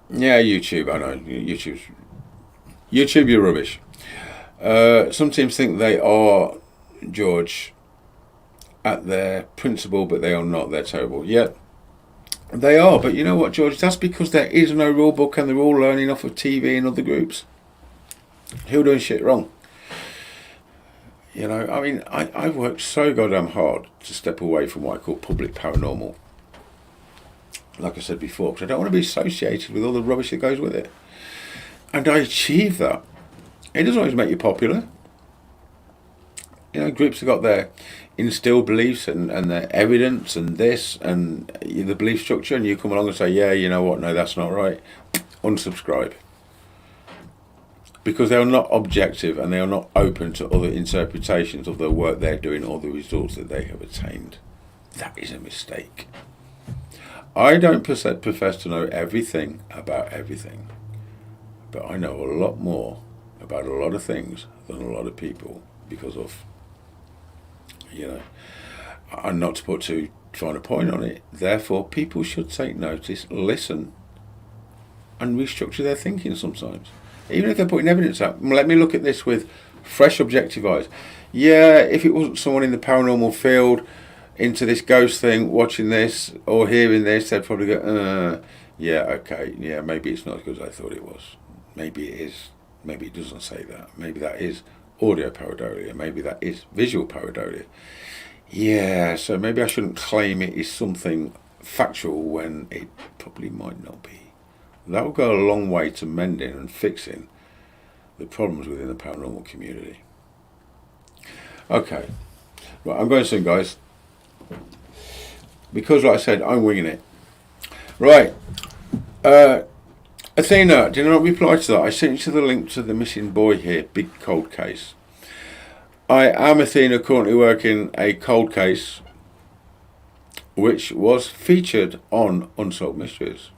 Yeah, YouTube, I know. YouTube, you're rubbish. Some teams think they are, George, at their principle, but they are not. They're terrible. Yeah, they are. But you know what, George? That's because there is no rule book and they're all learning off of TV and other groups who are doing shit wrong. You know, I mean, I've worked so goddamn hard to step away from what I call public paranormal. Like I said before, because I don't want to be associated with all the rubbish that goes with it. And I achieved that. It doesn't always make you popular. You know, groups have got their instilled beliefs and their evidence and this and the belief structure, and you come along and say, yeah, you know what, no, that's not right. Unsubscribe. Because they are not objective and they are not open to other interpretations of the work they're doing or the results that they have attained. That is a mistake. I don't profess to know everything about everything, but I know a lot more about a lot of things than a lot of people because of, you know, and not to put too fine a point on it. Therefore, people should take notice, listen, and restructure their thinking sometimes. Even if they're putting evidence out, let me look at this with fresh, objective eyes. Yeah, if it wasn't someone in the paranormal field into this ghost thing, watching this or hearing this, they'd probably go, yeah, okay, yeah, maybe it's not as good as I thought it was. Maybe it is. Maybe it doesn't say that. Maybe that is audio pareidolia. Maybe that is visual pareidolia. Yeah, so maybe I shouldn't claim it is something factual when it probably might not be. That will go a long way to mending and fixing the problems within the paranormal community. Okay, right, I'm going soon, guys. Because, like I said, I'm winging it. Right, Athena, did I not reply to that? I sent you the link to the missing boy here, big cold case. I am, Athena, currently working a cold case which was featured on Unsolved Mysteries,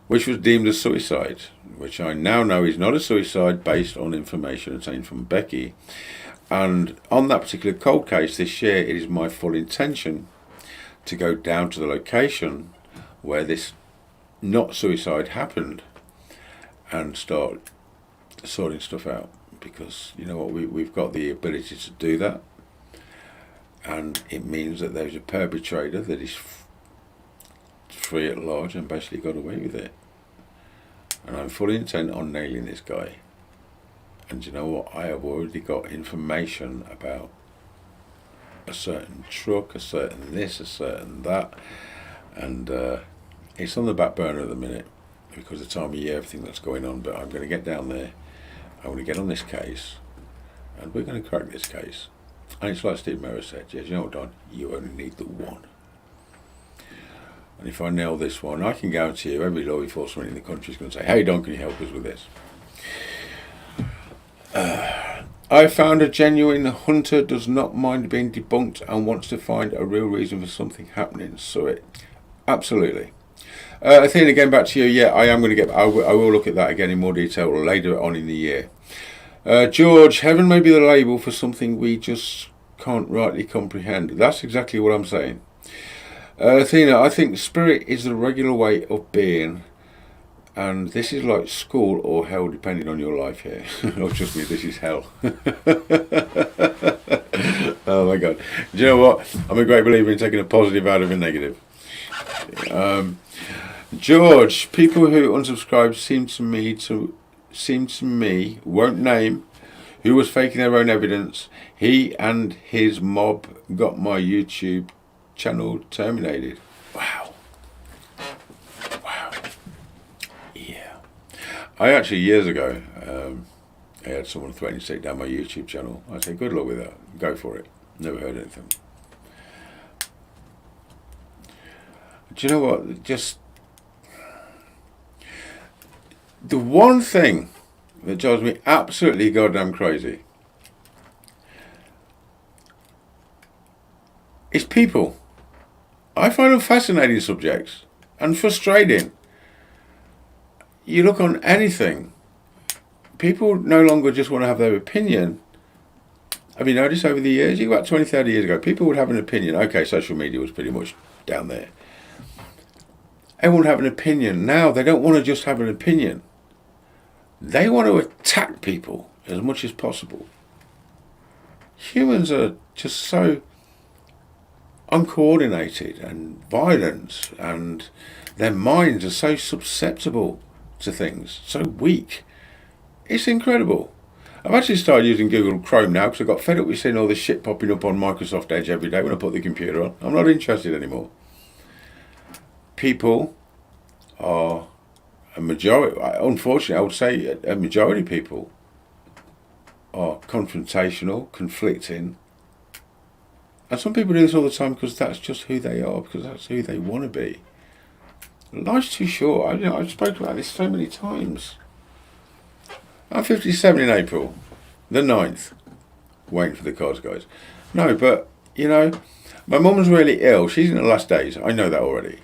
which was deemed a suicide, which I now know is not a suicide based on information obtained from Becky. And on that particular cold case this year, it is my full intention to go down to the location where this not suicide happened and start sorting stuff out, because you know what, we've got the ability to do that, and it means that there's a perpetrator that is free at large and basically got away with it. And I'm fully intent on nailing this guy. And you know what, I have already got information about a certain truck, a certain this, a certain that, and it's on the back burner at the minute because of the time of year, everything that's going on. But I'm going to get down there, I'm going to get on this case, and we're going to crack this case. And it's like Steve Merrill said, yes, you know what, Don, you only need the one. And if I nail this one, I can guarantee you every law enforcement in the country is going to say, hey Don, can you help us with this? I found a genuine hunter does not mind being debunked and wants to find a real reason for something happening. So it, absolutely. Athena, again back to you. Yeah, I am going to I will look at that again in more detail later on in the year. George, heaven may be the label for something we just can't rightly comprehend. That's exactly what I'm saying. Athena, I think spirit is the regular way of being, and this is like school or hell depending on your life here. Oh, trust me, this is hell. Oh my god. Do you know what? I'm a great believer in taking a positive out of a negative. George, people who unsubscribe seem to me won't name who was faking their own evidence. He and his mob got my YouTube channel terminated. Wow. Yeah. I actually, years ago, I had someone threatening to take down my YouTube channel. I said, good luck with that. Go for it. Never heard anything. Do you know what? Just the one thing that drives me absolutely goddamn crazy is people. I find them fascinating subjects and frustrating. You look on anything, people no longer just want to have their opinion. Have you noticed over the years, about 20, 30 years ago, people would have an opinion. Okay, social media was pretty much down there. Everyone would have an opinion. Now they don't want to just have an opinion. They want to attack people as much as possible. Humans are just so uncoordinated and violent, and their minds are so susceptible to things, so weak. It's incredible. I've actually started using Google Chrome now because I got fed up with seeing all this shit popping up on Microsoft Edge every day when I put the computer on. I'm not interested anymore. People are a majority, unfortunately I would say a majority of people are confrontational, conflicting. And some people do this all the time because that's just who they are, because that's who they want to be. Life's too short. I've spoken about this so many times. I'm 57 in April, the 9th. Waiting for the cards, guys. No, but, you know, my mum's really ill. She's in her last days. I know that already.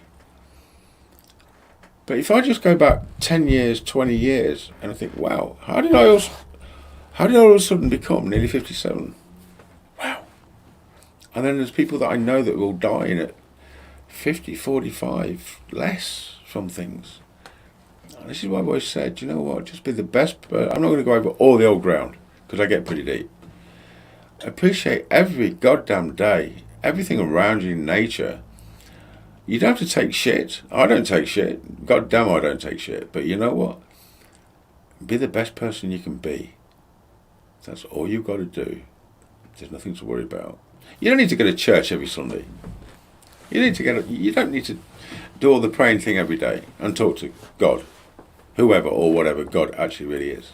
But if I just go back 10 years, 20 years, and I think, wow, how did I all of a sudden become nearly 57? Wow. And then there's people that I know that will die in at 50, 45, less from things. And this is why I've always said, you know what, just be the best. I'm not going to go over all the old ground, because I get pretty deep. Appreciate every goddamn day, everything around you in nature. You don't have to take shit. I don't take shit. God damn, I don't take shit. But you know what? Be the best person you can be. That's all you've got to do. There's nothing to worry about. You don't need to go to church every Sunday. You don't need to do all the praying thing every day and talk to God, whoever or whatever God actually really is.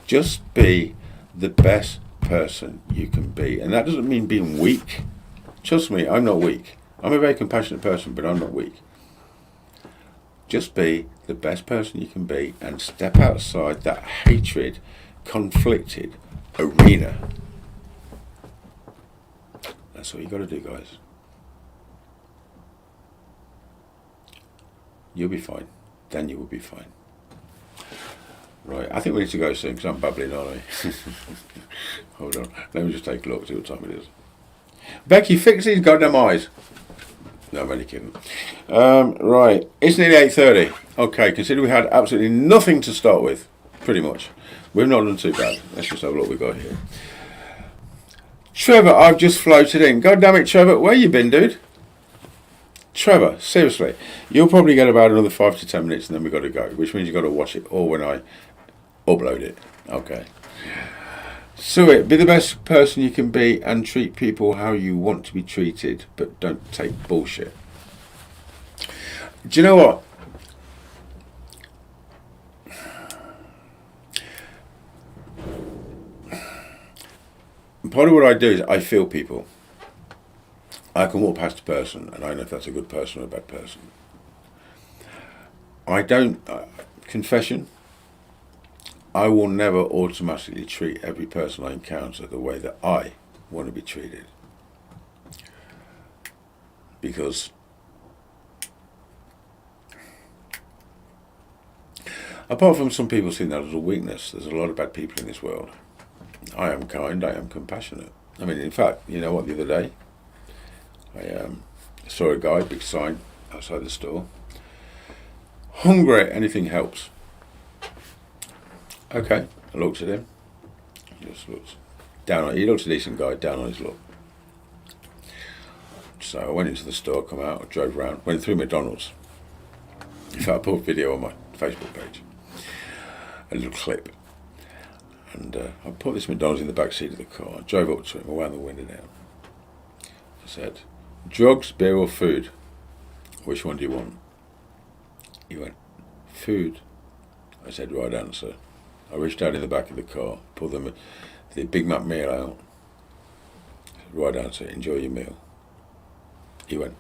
Just be the best person you can be. And that doesn't mean being weak. Trust me, I'm not weak. I'm a very compassionate person, but I'm not weak. Just be the best person you can be and step outside that hatred, conflicted arena. That's what you got to do, guys. You'll be fine. Then you will be fine. Right, I think we need to go soon because I'm babbling, aren't I? Hold on. Let me just take a look, see what time it is. Becky, fix these goddamn eyes. No, I'm only kidding. Right, it's nearly 8:30. Okay, consider we had absolutely nothing to start with, pretty much. We've not done too bad. Let's just have a look what we've got here. Trevor, I've just floated in. God damn it, Trevor, where you been, dude? Trevor, seriously, you'll probably get about another 5 to 10 minutes and then we've got to go, which means you've got to watch it all when I upload it. Okay. So be the best person you can be and treat people how you want to be treated, but don't take bullshit. Do you know what? Part of what I do is I feel people. I can walk past a person and I know if that's a good person or a bad person. I don't, confession, I will never automatically treat every person I encounter the way that I want to be treated. Because apart from some people seeing that as a weakness, there's a lot of bad people in this world. I am kind, I am compassionate. I mean, in fact, you know what, the other day, I saw a guy, big sign outside the store. Hungry, anything helps. Okay, I looked at him. He just looks down on. He looks a decent guy, down on his luck. So I went into the store, come out, I drove around, went through McDonald's. In fact, I put a video on my Facebook page, a little clip, and I put this McDonald's in the back seat of the car. I drove up to him, I wound the window down. I said, "Drugs, beer, or food? Which one do you want?" He went, "Food." I said, "Right answer." I reached out in the back of the car, pulled the Big Mac meal out. I said, "Right answer, enjoy your meal." He went.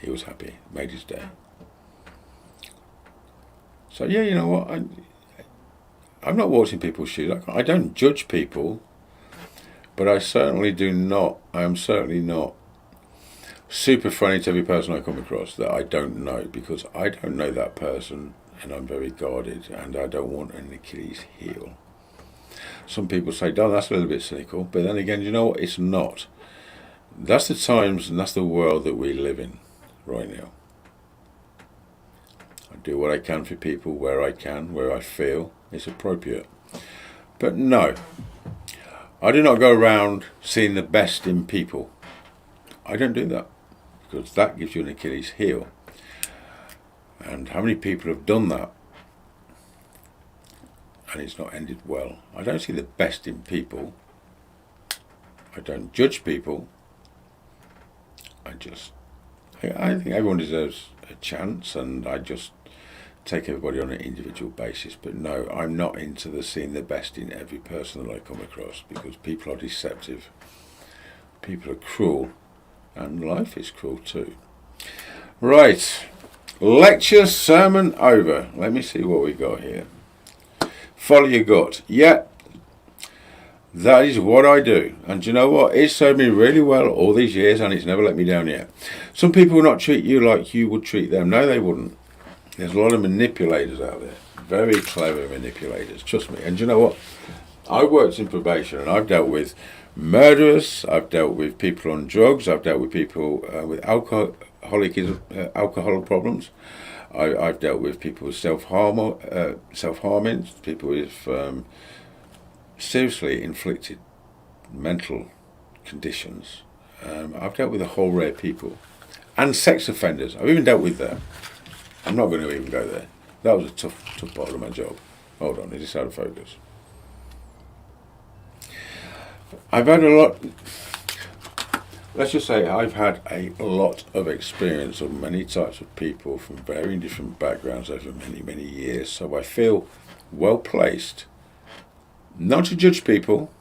He was happy, made his day. So yeah, you know what? I'm not walking people's shoes. I don't judge people, but I am certainly not super friendly to every person I come across that I don't know, because I don't know that person and I'm very guarded and I don't want an Achilles heel. Some people say, Don, that's a little bit cynical. But then again, you know what? It's not. That's the times and that's the world that we live in right now. I do what I can for people where I can, where I feel it's appropriate. But no, I do not go around seeing the best in people. I don't do that, because that gives you an Achilles heel. And how many people have done that and it's not ended well? I don't see the best in people. I don't judge people. I think everyone deserves a chance, and I just take everybody on an individual basis. But no, I'm not into the seeing the best in every person that I come across, because people are deceptive, people are cruel, and life is cruel too. Right, lecture sermon over. Let me see what we got here. Follow your gut. Yeah, that is what I do. And do you know what? It's served me really well all these years, and it's never let me down yet. Some people will not treat you like you would treat them. No, they wouldn't. There's a lot of manipulators out there. Very clever manipulators, trust me. And do you know what? I worked in probation, and I've dealt with murderers, I've dealt with people on drugs, I've dealt with people with alcohol problems. I've dealt with people with self-harming, people with seriously inflicted mental conditions. I've dealt with a whole array of people. And sex offenders. I've even dealt with them. I'm not going to even go there. That was a tough part of my job. Hold on, is this out of focus? I've had a lot... Let's just say I've had a lot of experience of many types of people from varying different backgrounds over many, many years. So I feel well placed, not to judge people,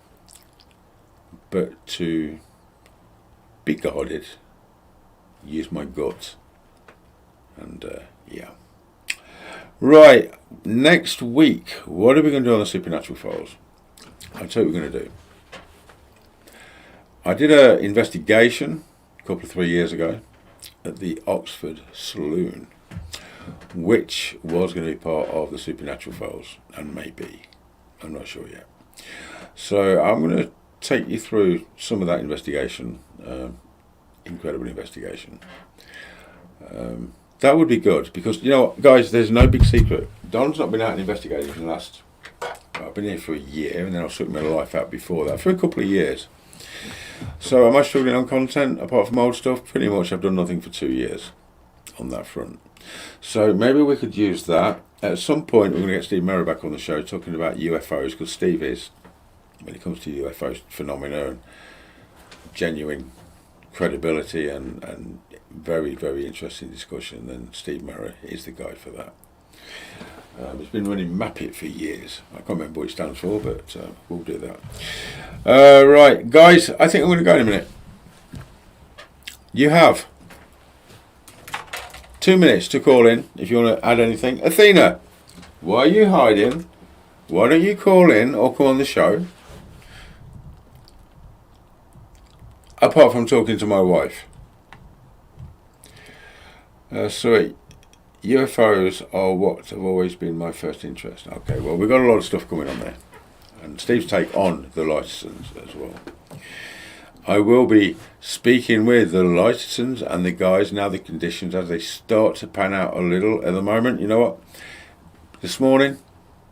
but to be guarded, use my gut, and yeah. Right, next week, what are we going to do on the Supernatural Files? I'll tell you what we're going to do. I did an investigation a couple of 3 years ago at the Oxford Saloon, which was going to be part of the Supernatural Files, and maybe, I'm not sure yet. So I'm going to take you through some of that investigation, incredible investigation. That would be good, because, you know what, guys, there's no big secret. Don's not been out and investigating for the last, I've been here for a year, and then I've took my life out before that, for a couple of years. So am I struggling on content apart from old stuff? Pretty much. I've done nothing for 2 years on that front. So maybe we could use that. At some point we're going to get Steve Merrill back on the show talking about UFOs, because Steve is, when it comes to UFO phenomena and genuine credibility and very, very interesting discussion, then Steve Merrill is the guy for that. He's been running MAPIT for years. I can't remember what it stands for, but we'll do that. Right, guys, I think I'm going to go in a minute. You have 2 minutes to call in if you want to add anything. Athena, why are you hiding? Why don't you call in or come on the show? Apart from talking to my wife. Sweet. UFOs are what have always been my first interest. Okay, well, we've got a lot of stuff coming on there. And Steve's take on the Licensons as well. I will be speaking with the Licensons and the guys, now the conditions as they start to pan out a little at the moment. You know what? This morning,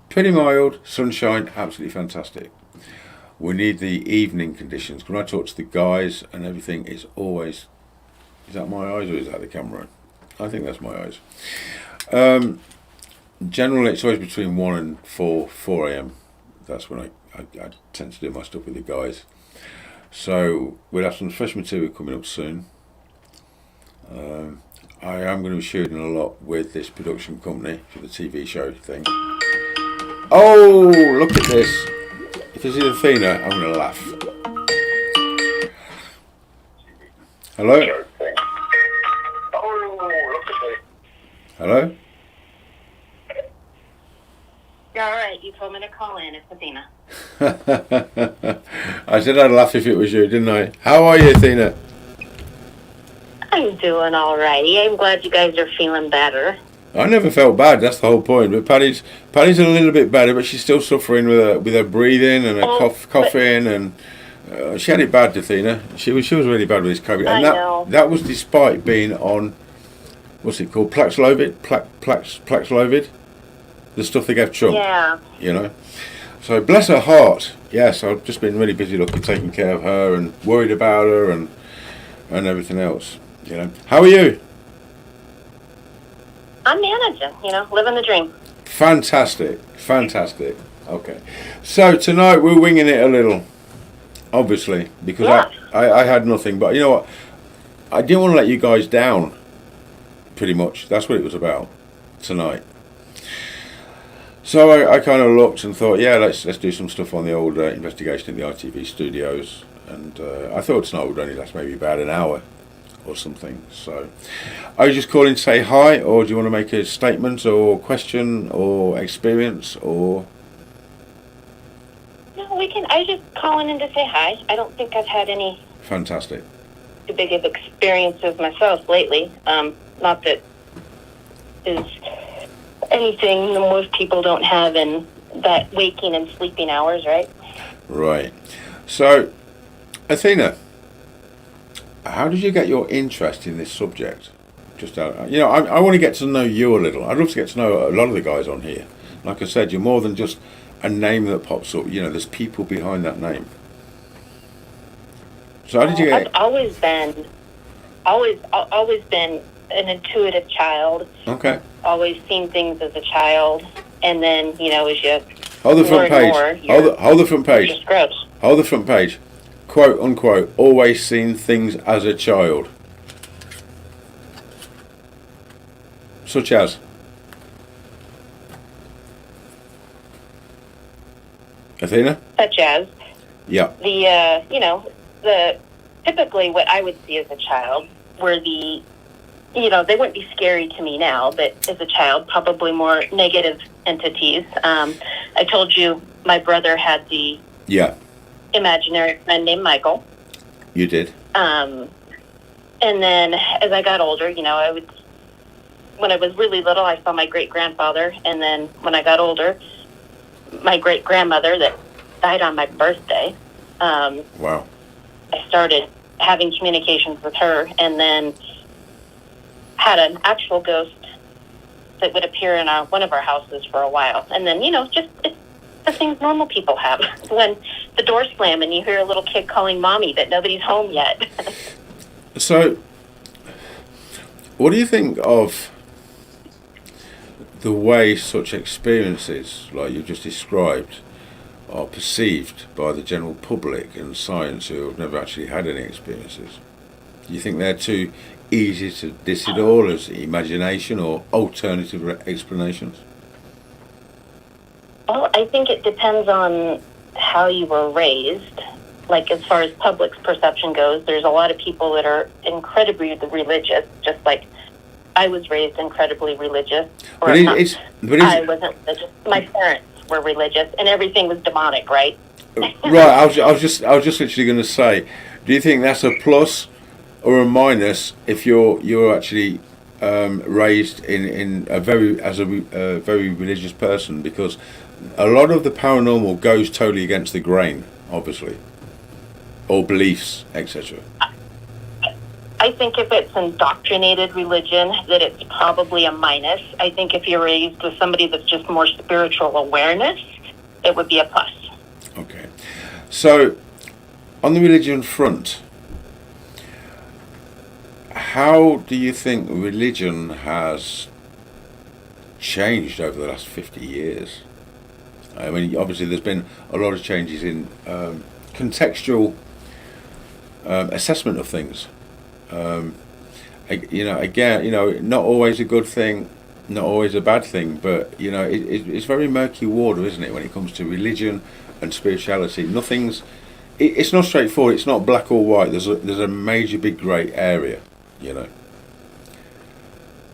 pretty mild, sunshine, absolutely fantastic. We need the evening conditions. When I talk to the guys and everything, is always... Is that my eyes or is that the camera? I think that's my eyes. Generally, it's always between 1 and 4 a.m. That's when I tend to do my stuff with the guys. So we'll have some fresh material coming up soon. I am going to be shooting a lot with this production company for the TV show thing. Oh, look at this. If this is Athena, I'm going to laugh. Hello? Hello?
You're alright, you told me to call in, it's Athena.
I said I'd laugh if it was you, didn't I? How are you, Athena?
I'm doing alrighty. I'm glad you guys are feeling better.
I never felt bad. That's the whole point. But Paddy's a little bit better, but she's still suffering with her breathing and her coughing, and she had it bad, Athena. She was really bad with this COVID, and that was despite being on what's it called, Paxlovid, the stuff they gave Trump.
Yeah.
You know. So bless her heart. Yes, I've just been really busy taking care of her and worried about her and everything else. You know. How are you?
I'm managing, living the dream.
Fantastic. Okay. So tonight we're winging it a little, obviously, because I had nothing. But you know what? I didn't want to let you guys down, pretty much. That's what it was about tonight. So I kind of looked and thought, yeah, let's do some stuff on the old investigation in the ITV Studios. And I thought tonight would only last maybe about an hour or something. So are you just calling to say hi, or do you want to make a statement or question or experience, or?
No, I just calling in to say hi. I don't think I've had any
Fantastic.
too big of experiences myself lately. Not that is anything that most people don't have in that waking and sleeping hours, right?
Right. So, Athena, how did you get your interest in this subject? Just I want to get to know you a little. I'd love to get to know a lot of the guys on here. Like I said, you're more than just a name that pops up. There's people behind that name. So how did you get?
I've always been an intuitive child.
Okay.
Always seen things as a child, and then as you
hold the front page. Hold the front page.
Just gross.
Hold the front page. Quote unquote. Always seen things as a child. Such as. Athena?
Such as.
Yeah.
The typically what I would see as a child were they wouldn't be scary to me now, but as a child, probably more negative entities. I told you my brother had the imaginary friend named Michael.
You did.
And then as I got older, when I was really little, I saw my great-grandfather, and then when I got older, my great-grandmother that died on my birthday.
Wow.
I started having communications with her, and then had an actual ghost that would appear in one of our houses for a while. And then, just it's the things normal people have. When the doors slam and you hear a little kid calling mommy that nobody's home yet.
So, what do you think of the way such experiences, like you just described, are perceived by the general public and science who have never actually had any experiences? Do you think they're too easy to diss it all as imagination or alternative explanations?
Well, I think it depends on how you were raised. Like, as far as public's perception goes, there's a lot of people that are incredibly religious, just like I was raised incredibly religious. I wasn't religious. My parents were religious, and everything was demonic, right?
Right. I was just literally going to say, do you think that's a plus or a minus if you're actually raised in a very religious person? Because a lot of the paranormal goes totally against the grain, obviously, or beliefs, etc.
I think if it's indoctrinated religion, that it's probably a minus. I think if you're raised with somebody that's just more spiritual awareness, it would be a plus.
Okay. So, on the religion front, how do you think religion has changed over the last 50 years? I mean, obviously there's been a lot of changes in contextual assessment of things. Not always a good thing, not always a bad thing, but it's very murky water, isn't it, when it comes to religion and spirituality? It's not straightforward. It's not black or white. There's a major big grey area,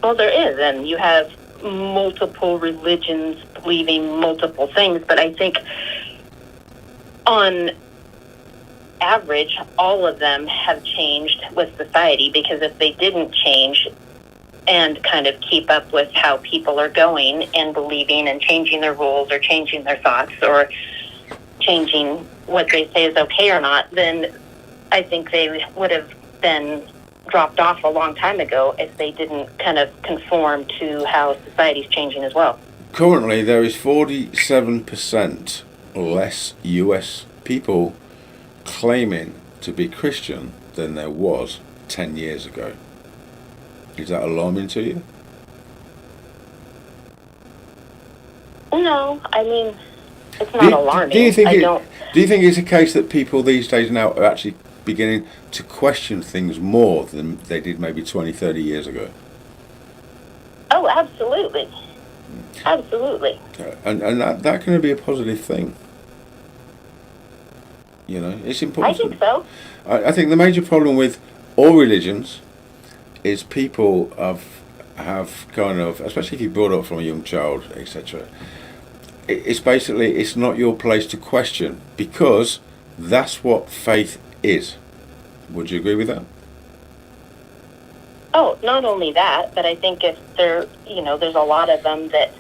Well, there is, and you have multiple religions believing multiple things, but I think on average, all of them have changed with society, because if they didn't change, and kind of keep up with how people are going and believing and changing their rules or changing their thoughts or changing what they say is okay or not, then I think they would have been dropped off a long time ago if they didn't kind of conform to how society's changing as well.
Currently, there is 47% less US people claiming to be Christian than there was 10 years ago. Is that alarming to you?
No, I mean, it's not alarming.
Do you think it's a case that people these days now are actually beginning to question things more than they did maybe 20, 30 years ago?
Oh, absolutely. Absolutely.
And that can be a positive thing. You know, it's important.
I think so.
I think the major problem with all religions is people have kind of, especially if you're brought up from a young child, etc. It's basically, it's not your place to question, because that's what faith is. Would you agree with that?
Oh, not only that, but I think if there's a lot of them that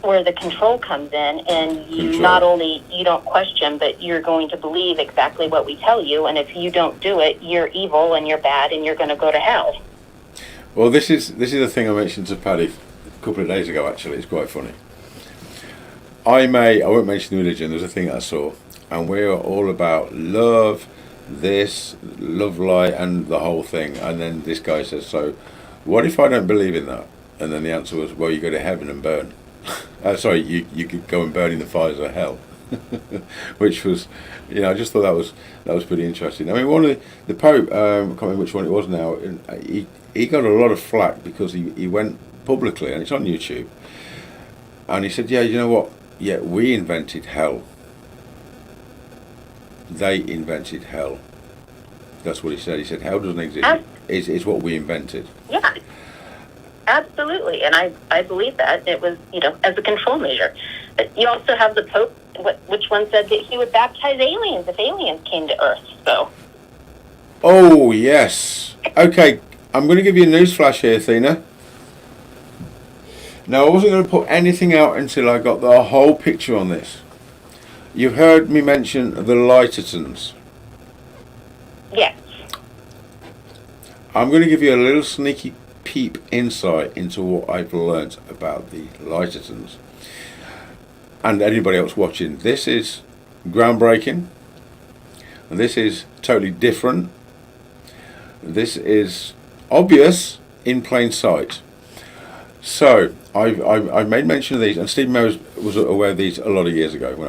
where the control comes in, and you not only you don't question, but you're going to believe exactly what we tell you, and if you don't do it, you're evil and you're bad and you're going to go to hell.
Well, this is the thing I mentioned to Paddy a couple of days ago. Actually, it's quite funny. I won't mention the religion. There's a thing that I saw, and we're all about love, this, love, light, and the whole thing. And then this guy says, "So, what if I don't believe in that?" And then the answer was, "Well, you go to heaven and burn." Sorry, you could go and burn in the fires of hell. Which was, I just thought that was pretty interesting. I mean, one of the Pope, I can't remember which one it was now, he got a lot of flack because he went publicly, and it's on YouTube, and he said, "Yeah, you know what? Yeah, we invented hell. They invented hell." That's what he said. He said, "Hell doesn't exist. It's what we invented."
Yeah. Absolutely, and I believe that it was, as a control measure. But you also have the Pope, which one said that he would baptize aliens if aliens came to Earth. So.
Oh yes. Okay, I'm going to give you a newsflash here, Athena. Now, I wasn't going to put anything out until I got the whole picture on this. You've heard me mention the Lightertons.
Yes.
I'm going to give you a little sneaky peep insight into what I've learnt about the Lightertons, and anybody else watching. This is groundbreaking, and this is totally different. This is obvious in plain sight. So I made mention of these, and Stephen May was aware of these a lot of years ago when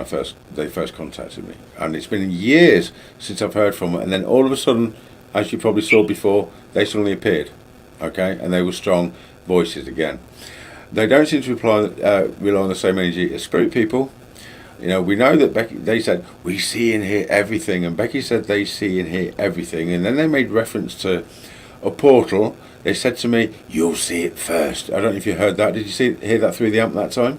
they first contacted me, and it's been years since I've heard from them, and then all of a sudden, as you probably saw before, they suddenly appeared. Okay, and they were strong voices again. They don't seem to rely on the same energy as spirit people. We know that Becky, they said, "We see and hear everything," and Becky said they see and hear everything, and then they made reference to a portal. They said to me, "You'll see it first." I don't know if you heard that. Did you hear that through the amp that time?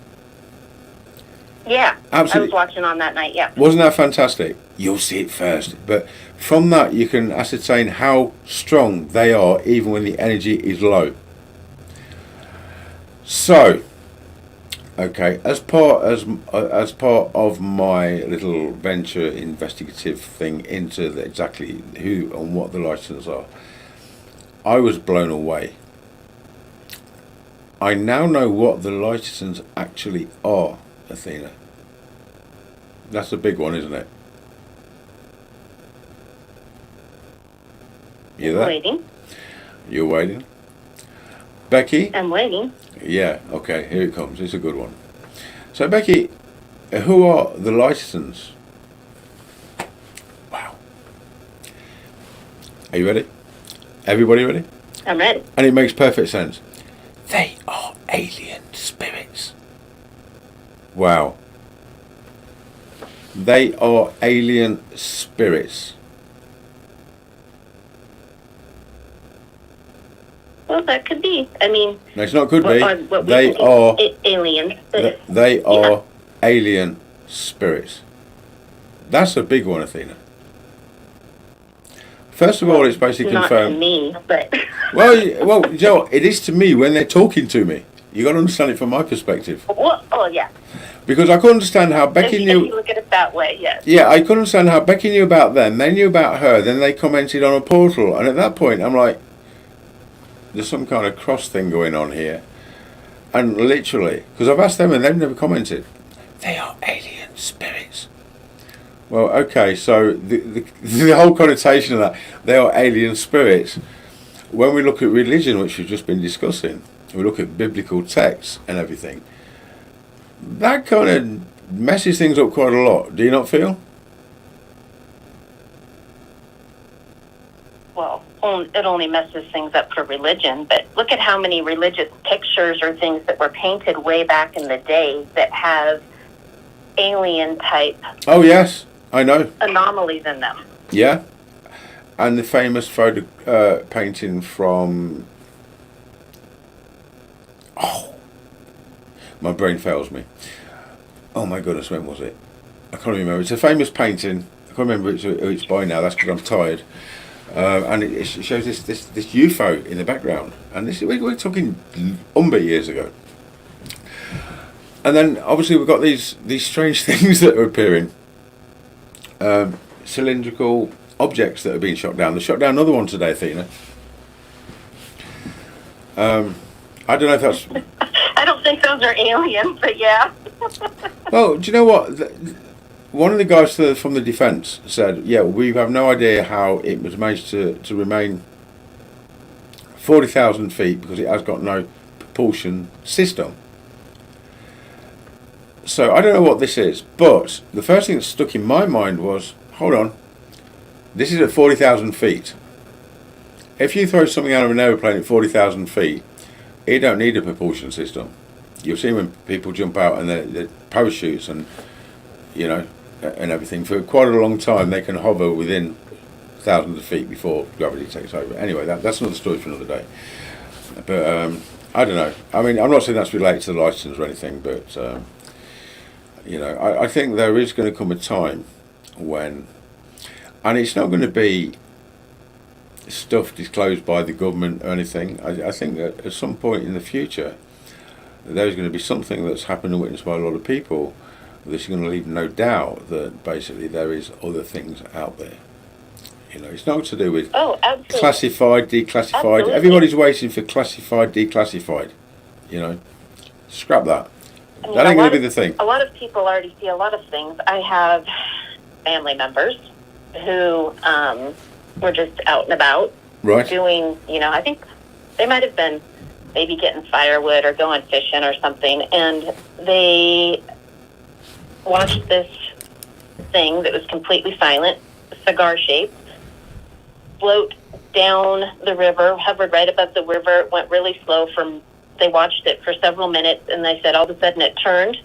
Yeah,
absolutely.
I was watching on that night, yeah.
Wasn't that fantastic? You'll see it first. But from that, you can ascertain how strong they are, even when the energy is low. So, okay, as part of my little venture investigative thing into exactly who and what the Lightertons are, I was blown away. I now know what the Lightertons actually are, Athena. That's a big one, isn't it? You there?
Waiting.
You're waiting? Becky?
I'm waiting.
Yeah, okay, here it comes. It's a good one. So, Becky, who are the Lightertons? Wow. Are you ready? Everybody ready?
I'm ready.
And it makes perfect sense. They are alien spirits. Wow. They are alien spirits.
Well, that could be. I mean...
No, it's not could be.
They are... aliens.
They are alien spirits. That's a big one, Athena. First of all, it's basically
Not
confirmed.
to me, but
Well, you know, it is to me when they're talking to me. You got to understand it from my perspective.
well, oh yeah.
Because I couldn't understand how Becky
If
knew.
you look at it that way, yes.
Yeah, I couldn't understand how Becky knew about them. They knew about her. Then they commented on a portal, and at that point, I'm like, "There's some kind of cross thing going on here." And literally, because I've asked them and they've never commented. They are alien spirits. Well, okay, so the whole connotation of that, they are alien spirits. When we look at religion, which we've just been discussing, we look at biblical texts and everything. That kind of messes things up quite a lot. Do you not feel?
Well, it only messes things up for religion, but look at how many religious pictures or things that were painted way back in the day that have alien type
Oh yes, I know.
anomalies in them.
Yeah, and the famous photo painting from. Oh, my brain fails me. Oh my goodness, when was it? I can't remember. It's a famous painting. I can't remember who it's by now. That's because I'm tired. And it shows this UFO in the background, and we're talking years ago. And then obviously we've got these strange things that are appearing. Cylindrical objects that are being shot down. They shot down another one today, Athena. I don't know if that's.
I don't think those are aliens, but yeah.
Well, do you know what? One of the guys from the defence said, yeah, we have no idea how it was managed to remain 40,000 feet because it has got no propulsion system. So I don't know what this is, but the first thing that stuck in my mind was, hold on, this is at 40,000 feet. If you throw something out of an aeroplane at 40,000 feet, it don't need a propulsion system. You'll see when people jump out and they're parachutes and, you know, and everything. For quite a long time, they can hover within thousands of feet before gravity takes over. Anyway, that's another story for another day. But I don't know. I mean, I'm not saying that's related to the license or anything, but, you know, I think there is going to come a time when, and it's not going to be stuff disclosed by the government or anything. I think that at some point in the future, there's going to be something that's happened and witnessed by a lot of people that's going to leave no doubt that basically there is other things out there. You know, it's not to do with classified, declassified.
Absolutely.
Everybody's waiting for classified, declassified. You know, scrap that.
I mean,
That ain't going to be the thing.
A lot of people already see a lot of things. I have family members who were just out and about
Right.
doing, you know, I think they might have been maybe getting firewood or going fishing or something, and they watched this thing that was completely silent, cigar-shaped, float down the river, hovered right above the river, went really slow they watched it for several minutes, and they said all of a sudden it turned,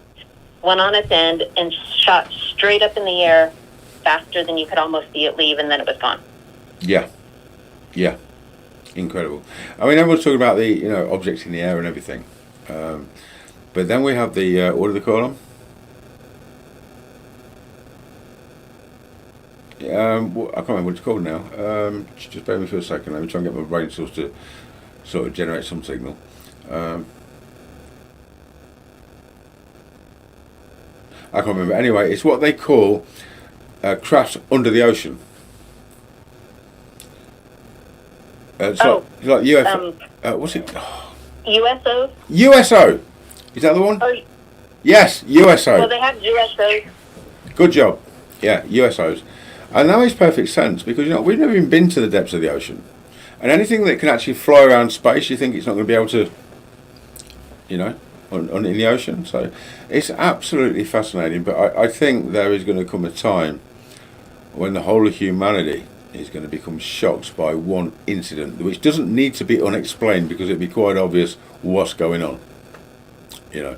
went on its end, and shot straight up in the air faster than you could almost see it leave, and then it was gone.
Yeah. Yeah. Incredible. I mean, everyone's talking about the, you know, objects in the air and everything. But then we have the, what do they call them? I can't remember what it's called now. Just bear with me for a second. Let me try and get my brain cells to sort of generate some signal. I can't remember. Anyway, it's what they call crafts under the ocean. It's like UFO. What's it?
USOs?
USO. Is that the one? Yes, USO.
Well, they have USOs.
Good job. Yeah, USOs. And that makes perfect sense because, you know, we've never even been to the depths of the ocean. And anything that can actually fly around space, you think it's not going to be able to, you know, in the ocean. So it's absolutely fascinating. But I think there is going to come a time when the whole of humanity is going to become shocked by one incident, which doesn't need to be unexplained because it'd be quite obvious what's going on. You know,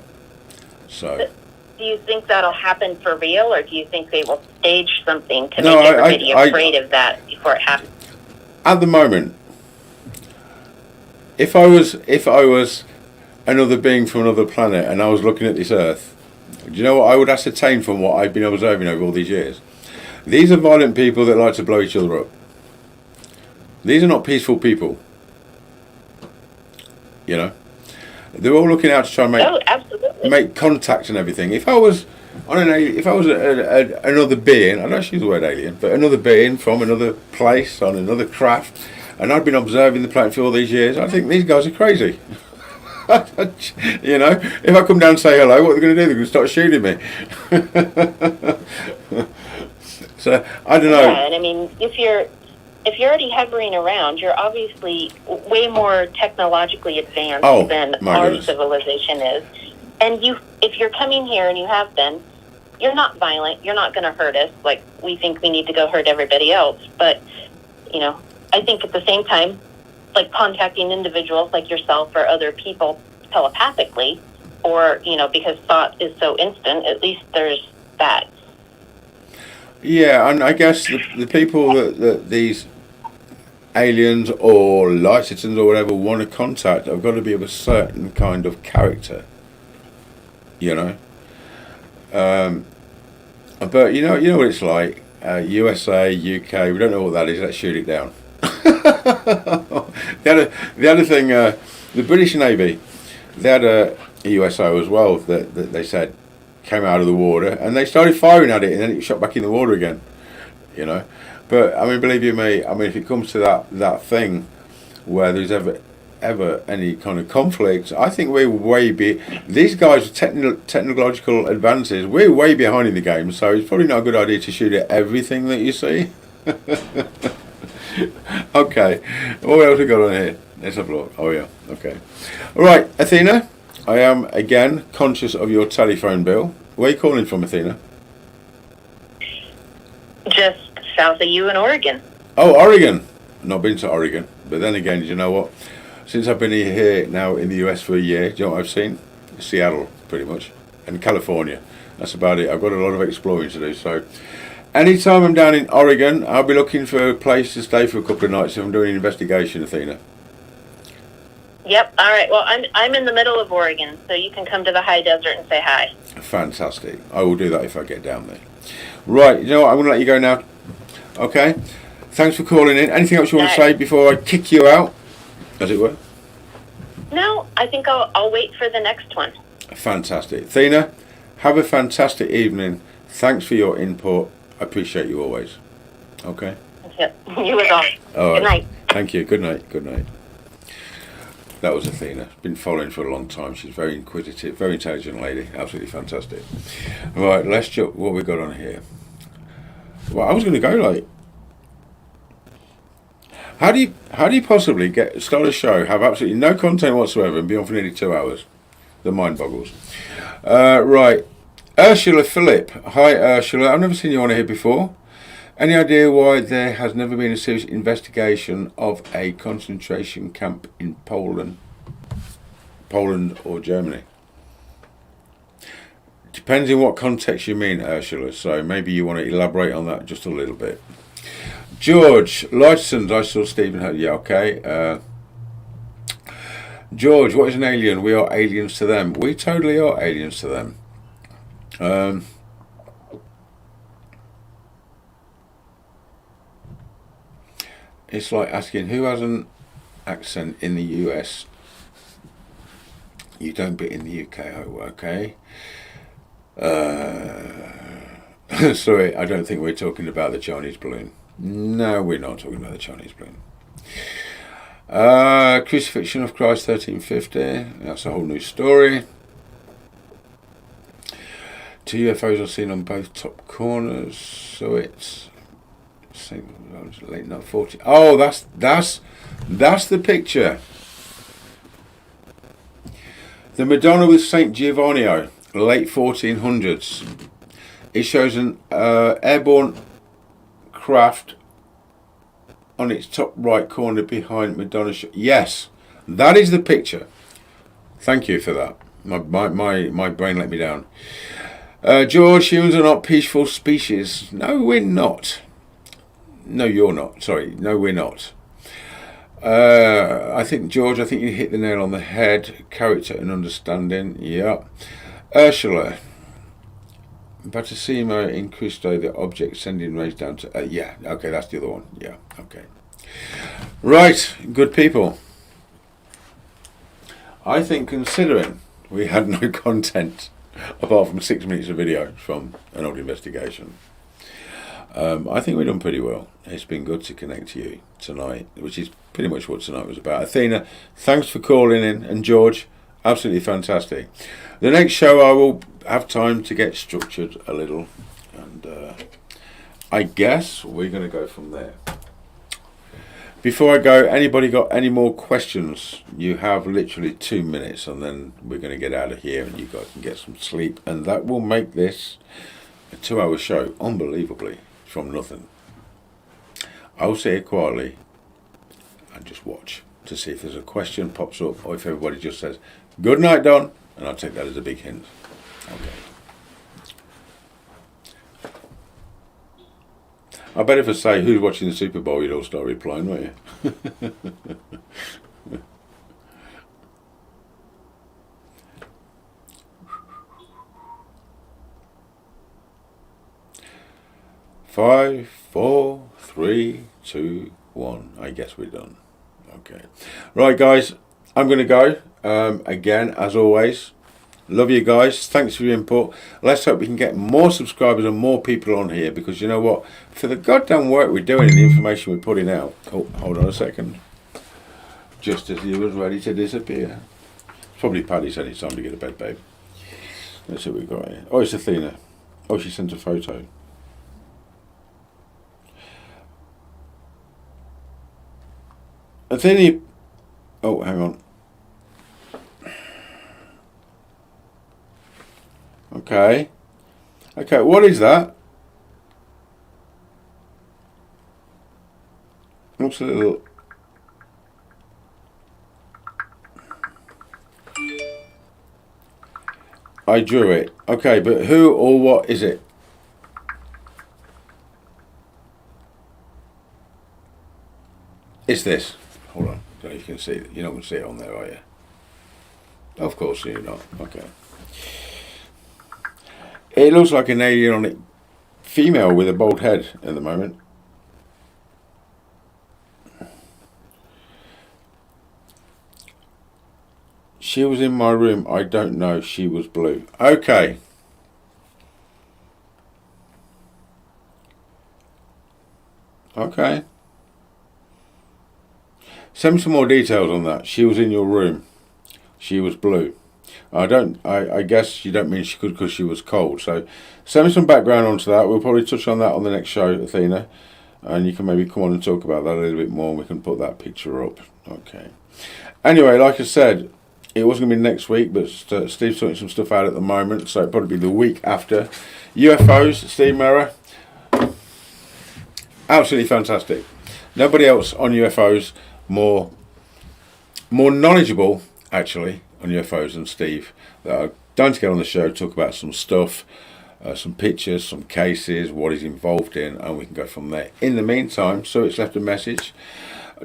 so.
Do you think that'll happen for real, or do you think they will stage something to make everybody afraid of that before it happens?
At the moment, if I was another being from another planet and I was looking at this Earth, do you know what I would ascertain from what I've been observing over all these years? These are violent people that like to blow each other up. These are not peaceful people. You know, they're all looking out to try and make contact and everything. If I was another being, I don't use the word alien, but another being from another place on another craft, and I'd been observing the planet for all these years, I think these guys are crazy. You know, if I come down and say hello, what are they going to do? They're going to start shooting me. So I don't know.
Yeah, and I mean, if you're already hovering around, you're obviously way more technologically advanced than our civilization is. And if you're coming here and you have been, you're not violent. You're not going to hurt us like we think we need to go hurt everybody else. But, you know, I think at the same time, like contacting individuals like yourself or other people telepathically, or, you know, because thought is so instant, at least there's that.
Yeah, and I guess the people that these aliens or light citizens or whatever want to contact have got to be of a certain kind of character, you know. But you know what it's like. USA, UK, we don't know what that is. Let's shoot it down. The other thing, the British Navy, they had a USO as well that they said came out of the water, and they started firing at it, and then it shot back in the water again. You know, but I mean, believe you me, I mean, if it comes to that thing where there's ever any kind of conflict, I think we're these guys with technological advances, we're way behind in the game, so it's probably not a good idea to shoot at everything that you see. Okay, what else we got on here? Let's have a look. Oh yeah, okay. Alright, Athena, I am again conscious of your telephone bill. Where are you calling from, Athena?
Just south of you in Oregon.
Oh, Oregon. Not been to Oregon, but then again, you know what? Since I've been here now in the US for a year, do you know what I've seen? Seattle, pretty much, and California. That's about it. I've got a lot of exploring to do. So, anytime I'm down in Oregon, I'll be looking for a place to stay for a couple of nights if I'm doing an investigation, Athena.
Yep. All right. Well, I'm in the middle of Oregon, so you can come to the high desert and say hi.
Fantastic. I will do that if I get down there. Right. You know what? I'm going to let you go now. Okay. Thanks for calling in. Anything else you want to say before I kick you out, as it were?
No, I think I'll wait for the next one.
Fantastic. Athena, have a fantastic evening. Thanks for your input. I appreciate you always. Okay?
Yep. You as well.
All right.
Good night.
Thank you. Good night. Good night. That was Athena. Been following for a long time. She's very inquisitive, very intelligent lady. Absolutely fantastic. Right, let's jump. What we got on here? Well, I was going to go like. How do you possibly start a show, have absolutely no content whatsoever, and be on for nearly 2 hours? The mind boggles. Right, Ursula Phillip. Hi, Ursula. I've never seen you on here before. Any idea why there has never been a serious investigation of a concentration camp in Poland or Germany? Depends in what context you mean, Ursula. So maybe you want to elaborate on that just a little bit. George, licensed. I saw Stephen. Yeah, okay. George, what is an alien? We are aliens to them. We totally are aliens to them. It's like asking who has an accent in the US. You don't, but in the UK. Oh, okay. Sorry, I don't think we're talking about the Chinese balloon. No, we're not talking about the Chinese balloon. Crucifixion of Christ 1350. That's a whole new story. 2 UFOs are seen on both top corners. So it's late night 40. Oh, that's the picture. The Madonna with Saint Giovanni, late 1400s. It shows an airborne craft on its top right corner behind Madonna. Yes, that is the picture. Thank you for that. My brain let me down. George, humans are not peaceful species. No, we're not. No, you're not. Sorry, no, we're not. I think, George, I think you hit the nail on the head. Character and understanding. Yeah. Ursula. Battissimo in Cristo, the object sending rays down to... yeah, okay, that's the other one. Yeah, okay. Right, good people. I think considering we had no content apart from 6 minutes of video from an old investigation, I think we've done pretty well. It's been good to connect to you tonight, which is pretty much what tonight was about. Athena, thanks for calling in, and George, absolutely fantastic. The next show I will have time to get structured a little, and I guess we're going to go from there. Before I go, anybody got any more questions? You have literally 2 minutes, and then we're going to get out of here and you guys can get some sleep, and that will make this a 2-hour show, unbelievably, from nothing. I'll sit here quietly and just watch to see if there's a question pops up, or if everybody just says, "Good night, Don," and I'll take that as a big hint. Okay. I bet if I say who's watching the Super Bowl, you'd all start replying, won't you? 5, 4, 3, 2, 1. I guess we're done. Okay. Right, guys, I'm going to go. Again, as always, love you guys. Thanks for your input. Let's hope we can get more subscribers and more people on here, because you know what? For the goddamn work we're doing and the information we're putting out. Oh, hold on a second. Just as he was ready to disappear. Probably Paddy said it's time to get to bed, babe. Let's see what we've got here. Oh, it's Athena. Oh, she sent a photo. Athena. Oh, hang on. Okay. Okay, what is that? Looks a little... I drew it. Okay, but who or what is it? It's this. Hold on. So you can see it. You're not going to see it on there, are you? Of course you're not. Okay. It looks like an alienic female with a bald head at the moment. She was in my room. I don't know. She was blue. Okay. Okay. Send me some more details on that. She was in your room. She was blue. I guess you don't mean she could because she was cold. So send me some background onto that. We'll probably touch on that on the next show, Athena. And you can maybe come on and talk about that a little bit more, and we can put that picture up. Okay. Anyway, like I said, it wasn't going to be next week, but Steve's sorting some stuff out at the moment, so it'll probably be the week after. UFOs, Steve Merra. Absolutely fantastic. Nobody else on UFOs more knowledgeable, actually, on UFOs than Steve. That are going to get on the show, talk about some stuff, some pictures, some cases, what he's involved in, and we can go from there. In the meantime, so it's left a message.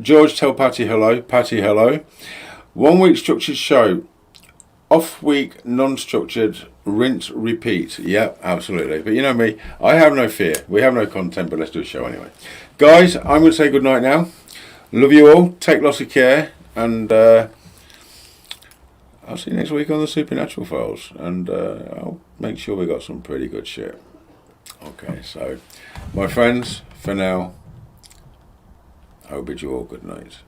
George, tell Patty hello. Patty, hello. 1 week structured show. Off week non-structured. Rinse, repeat. Yep, absolutely. But you know me, I have no fear. We have no content, but let's do a show anyway. Guys, I'm going to say good night now. Love you all. Take lots of care. And I'll see you next week on the Supernatural Files. And I'll make sure we got some pretty good shit. Okay, so my friends, for now, I will bid you all good night.